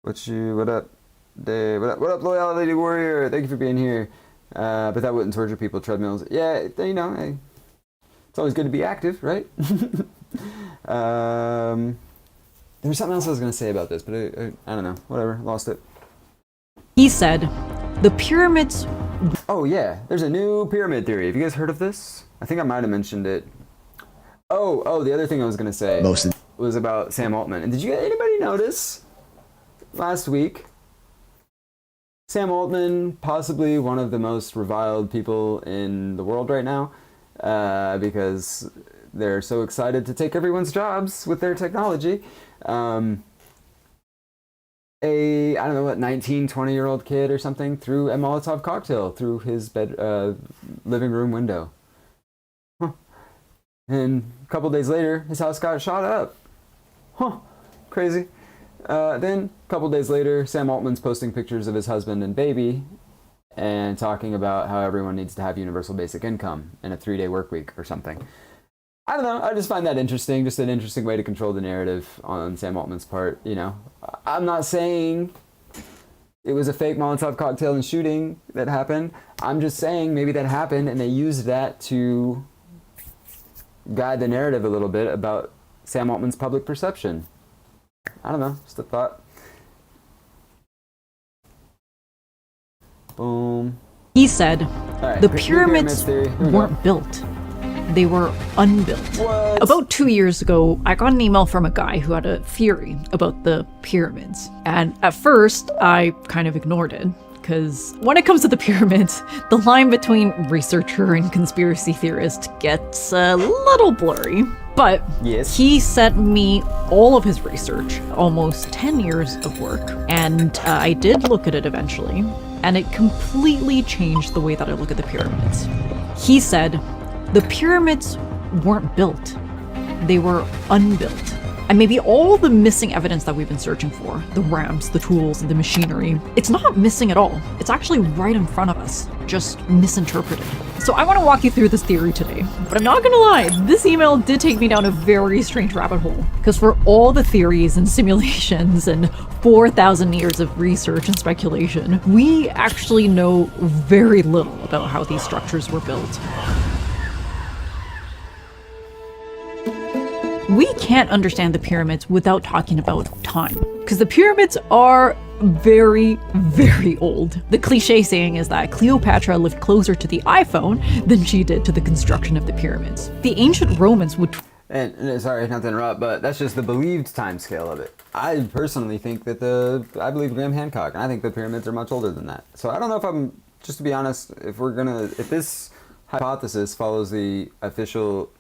What up, Dave? What up, loyalty warrior? Thank you for being here. But that wouldn't torture people. Treadmills. Yeah, you know, hey, it's always good to be active, right? There was something else I was going to say about this, but I don't know. Whatever. Lost it.
He said, the pyramids...
Oh, yeah. There's a new pyramid theory. Have you guys heard of this? I think I might have mentioned it. Oh, the other thing I was going to say was about Sam Altman. And did anybody notice last week? Sam Altman, possibly one of the most reviled people in the world right now, because they're so excited to take everyone's jobs with their technology. I don't know what, 19, 20-year-old kid or something threw a Molotov cocktail through his living room window. Huh. And a couple days later, his house got shot up. Huh. Crazy. Then, a couple days later, Sam Altman's posting pictures of his husband and baby and talking about how everyone needs to have universal basic income in a 3-day work week or something. I don't know. I just find that interesting. Just an interesting way to control the narrative on Sam Altman's part. You know, I'm not saying it was a fake Molotov cocktail and shooting that happened. I'm just saying maybe that happened and they used that to guide the narrative a little bit about Sam Altman's public perception. I don't know. Just a thought. Boom.
He said,
right,
the pyramids weren't built. They were unbuilt.
What?
About 2 years ago, I got an email from a guy who had a theory about the pyramids. And at first, I kind of ignored it. Because when it comes to the pyramids, the line between researcher and conspiracy theorist gets a little blurry. But
yes,
he sent me all of his research, almost 10 years of work. And I did look at it eventually. And it completely changed the way that I look at the pyramids. He said, the pyramids weren't built. They were unbuilt. And maybe all the missing evidence that we've been searching for, the ramps, the tools, and the machinery, it's not missing at all. It's actually right in front of us, just misinterpreted. So I want to walk you through this theory today. But I'm not gonna lie, this email did take me down a very strange rabbit hole. Because for all the theories and simulations and 4,000 years of research and speculation, we actually know very little about how these structures were built. We can't understand the pyramids without talking about time, because the pyramids are very, very old. The cliche saying is that Cleopatra lived closer to the iPhone than she did to the construction of the pyramids. The ancient Romans would...
And sorry not to interrupt, but that's just the believed time scale of it. I personally think that I believe Graham Hancock, and I think the pyramids are much older than that. So I don't know if just to be honest, if this hypothesis follows the official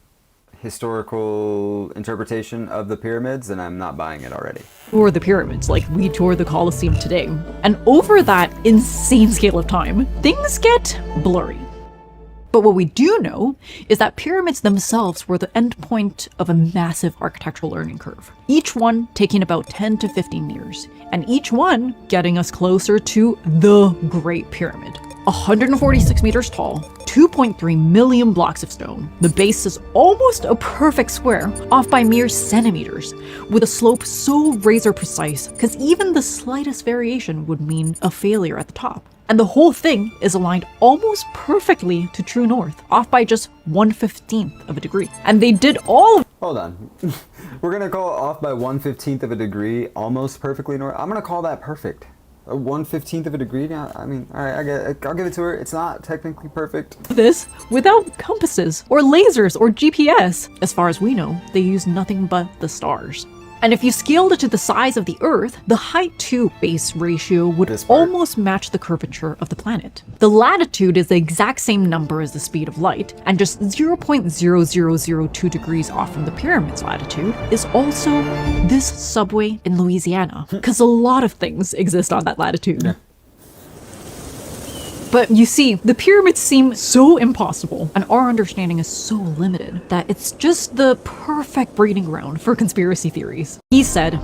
historical interpretation of the pyramids, then I'm not buying it already.
Tour the pyramids like we tour the Colosseum today. And over that insane scale of time, things get blurry. But what we do know is that pyramids themselves were the endpoint of a massive architectural learning curve, each one taking about 10 to 15 years, and each one getting us closer to the Great Pyramid. 146 meters tall, 2.3 million blocks of stone. The base is almost a perfect square, off by mere centimeters, with a slope so razor precise, because even the slightest variation would mean a failure at the top. And the whole thing is aligned almost perfectly to true north, off by just 1/15 of a degree. And they did all of...
Hold on. We're gonna call it off by 1/15 of a degree, almost perfectly north. I'm gonna call that perfect. A 1/15 of a degree now? I mean, all right, I'll give it to her. It's not technically perfect.
This without compasses or lasers or GPS. As far as we know, they use nothing but the stars. And if you scaled it to the size of the Earth, the height to base ratio would almost match the curvature of the planet. The latitude is the exact same number as the speed of light, and just 0.0002 degrees off from the pyramid's latitude is also this subway in Louisiana, because a lot of things exist on that latitude.
Yeah.
But you see, the pyramids seem so impossible, and our understanding is so limited, that it's just the perfect breeding ground for conspiracy theories. He said,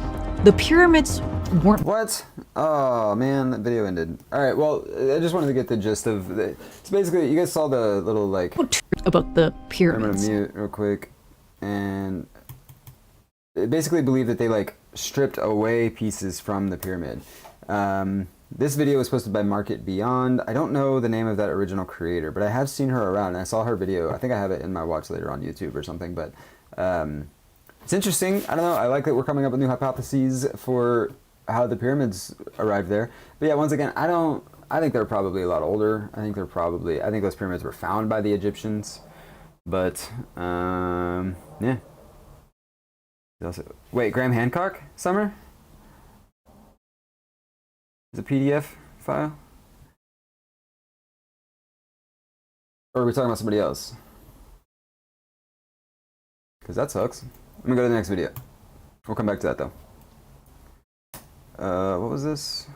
the pyramids weren't.
What? Oh man, that video ended. All right, well, I just wanted to get the gist of the. So basically, you guys saw the little like.
About the
I'm
pyramids.
gonna mute real quick, and they basically believe that they like stripped away pieces from the pyramid. This video was posted by Market Beyond. I don't know the name of that original creator, but I have seen her around, and I saw her video. I think I have it in my watch later on YouTube or something, but it's interesting. I don't know. I like that we're coming up with new hypotheses for how the pyramids arrived there. But yeah, once again, I think they're probably a lot older. I think those pyramids were found by the Egyptians. But, yeah. Wait, Graham Hancock? Summer? Is it a PDF file? Or are we talking about somebody else? Because that sucks. I'm gonna go to the next video. We'll come back to that though. What was this?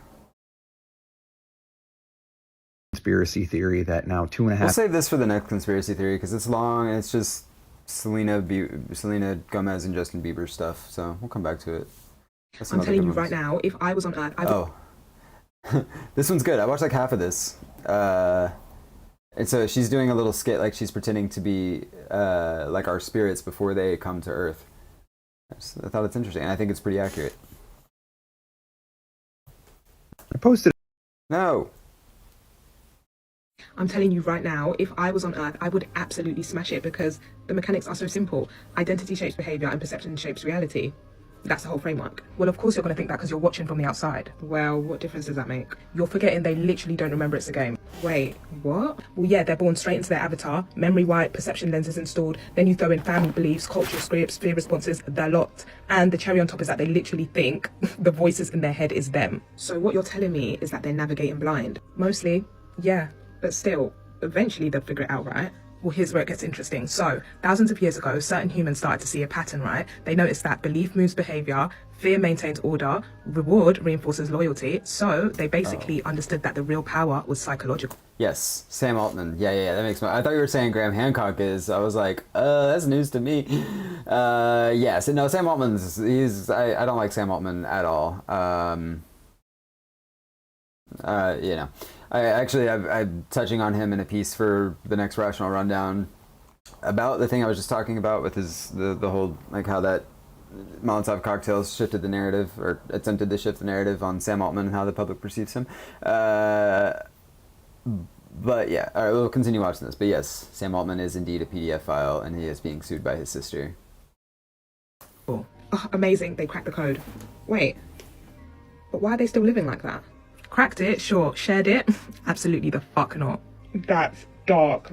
Conspiracy theory that now 2.5.
We'll save this for the next conspiracy theory because it's long and it's just Selena Gomez and Justin Bieber stuff. So we'll come back to it.
I'm telling you right now, if I was on Earth, I would...
Oh. This one's good. I watched like half of this. And so she's doing a little skit like she's pretending to be like our spirits before they come to Earth. I thought it's interesting, and I think it's pretty accurate.
I posted.
No.
I'm telling you right now, if I was on Earth, I would absolutely smash it because the mechanics are so simple. Identity shapes behavior and perception shapes reality. That's the whole framework. Well, of course you're going to think that because you're watching from the outside. Well, what difference does that make? You're forgetting they literally don't remember it's a game. Wait, what? Well, yeah, they're born straight into their avatar, memory wiped, perception lenses installed, then you throw in family beliefs, cultural scripts, fear responses, the lot. And the cherry on top is that they literally think the voices in their head is them. So what you're telling me is that they're navigating blind. Mostly, yeah, but still, eventually they'll figure it out, right? Well, here's where it gets interesting. So, thousands of years ago, certain humans started to see a pattern, right? They noticed that belief moves behavior, fear maintains order, reward reinforces loyalty. So, they basically understood that the real power was psychological.
Yes, Sam Altman. Yeah, that makes me... I thought you were saying Graham Hancock is. I was like, that's news to me. Yes, no, Sam Altman's... I don't like Sam Altman at all. You know. I'm touching on him in a piece for the next Rational Rundown about the thing I was just talking about with the whole, like how that Molotov cocktails shifted the narrative, or attempted to shift the narrative on Sam Altman and how the public perceives him. But yeah, all right, we'll continue watching this. But yes, Sam Altman is indeed a PDF file, and he is being sued by his sister.
Oh, amazing, they cracked the code. Wait, but why are they still living like that? Cracked it, sure. Shared it? Absolutely the fuck not. That's dark.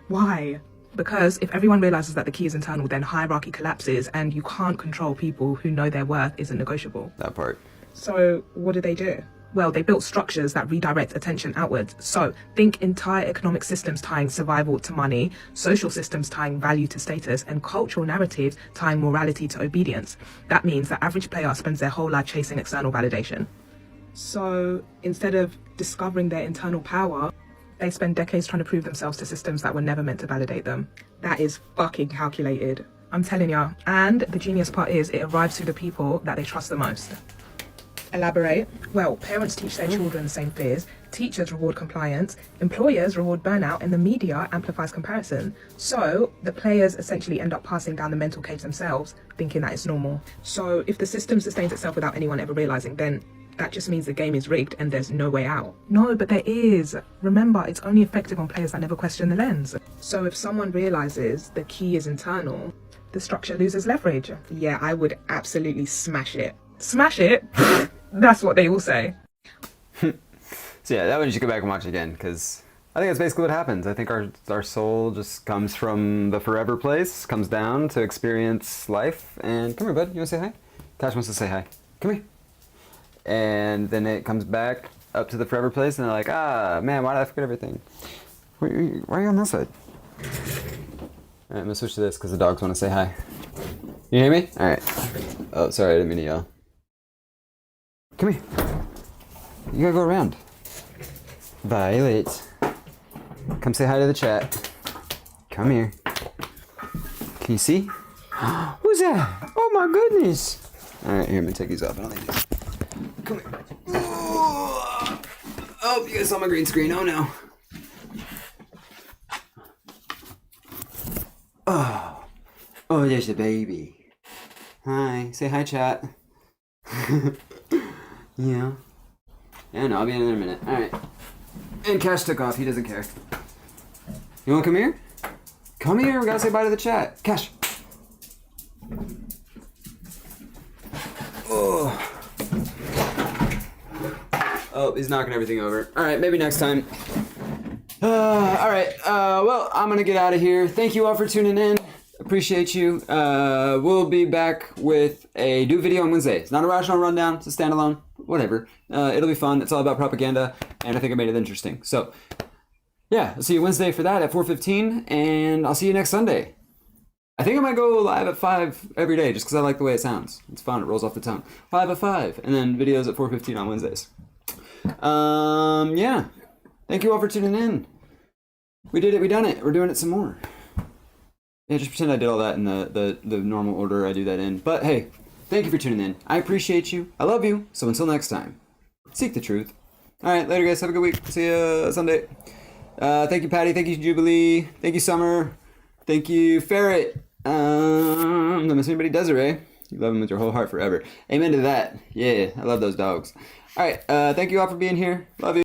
Why? Because if everyone realizes that the key is internal, then hierarchy collapses and you can't control people who know their worth isn't negotiable.
That part.
So what did they do? Well, they built structures that redirect attention outwards. So think entire economic systems tying survival to money, social systems tying value to status, and cultural narratives tying morality to obedience. That means the average player spends their whole life chasing external validation. So instead of discovering their internal power, they spend decades trying to prove themselves to systems that were never meant to validate them. That is fucking calculated. I'm telling ya. And the genius part is it arrives through the people that they trust the most. Elaborate? Well, parents teach their children the same fears, teachers reward compliance, employers reward burnout, and the media amplifies comparison. So the players essentially end up passing down the mental cage themselves, thinking that it's normal. So if the system sustains itself without anyone ever realizing, then that just means the game is rigged and there's no way out. No, but there is. Remember, it's only effective on players that never question the lens. So if someone realizes the key is internal, the structure loses leverage. Yeah, I would absolutely smash it. Smash it? That's what they all say.
So yeah, that one you should go back and watch again, because I think that's basically what happens. I think our soul just comes from the forever place, comes down to experience life, and come here, bud. You want to say hi? Cash wants to say hi. Come here. And then it comes back up to the forever place, and they're like, man, why did I forget everything? Why are you on this side? Alright, I'm gonna switch to this because the dogs want to say hi. You hear me? Alright. Oh, sorry, I didn't mean to yell. Come here. You gotta go around. Violet. Come say hi to the chat. Come here. Can you see? Who's that? Oh my goodness. All right, here, I'm gonna take these off. I don't think these. Come here. Oh, you guys saw my green screen. Oh no. Oh, oh, there's the baby. Hi, say hi, chat. Yeah. Yeah, no, I'll be in there in a minute. All right. And Cash took off. He doesn't care. You want to come here? Come here. We gotta say bye to the chat. Cash. Oh. Oh, he's knocking everything over. All right, maybe next time. All right. Well, I'm gonna get out of here. Thank you all for tuning in. Appreciate you. We'll be back with a new video on Wednesday. It's not a rational rundown. It's a standalone. Whatever. It'll be fun. It's all about propaganda, and I think I made it interesting. So, yeah, I'll see you Wednesday for that at 4:15, and I'll see you next Sunday. I think I might go live at 5 every day, just because I like the way it sounds. It's fun. It rolls off the tongue. Live at 5, and then videos at 4:15 on Wednesdays. Yeah. Thank you all for tuning in. We did it. We done it. We're doing it some more. Yeah, just pretend I did all that in the normal order I do that in. But hey, thank you for tuning in. I appreciate you. I love you. So until next time, seek the truth. All right, later, guys. Have a good week. See you Sunday. Thank you, Patty. Thank you, Jubilee. Thank you, Summer. Thank you, Ferret. Don't miss anybody, Desiree. You love them with your whole heart forever. Amen to that. Yeah, I love those dogs. All right, thank you all for being here. Love you.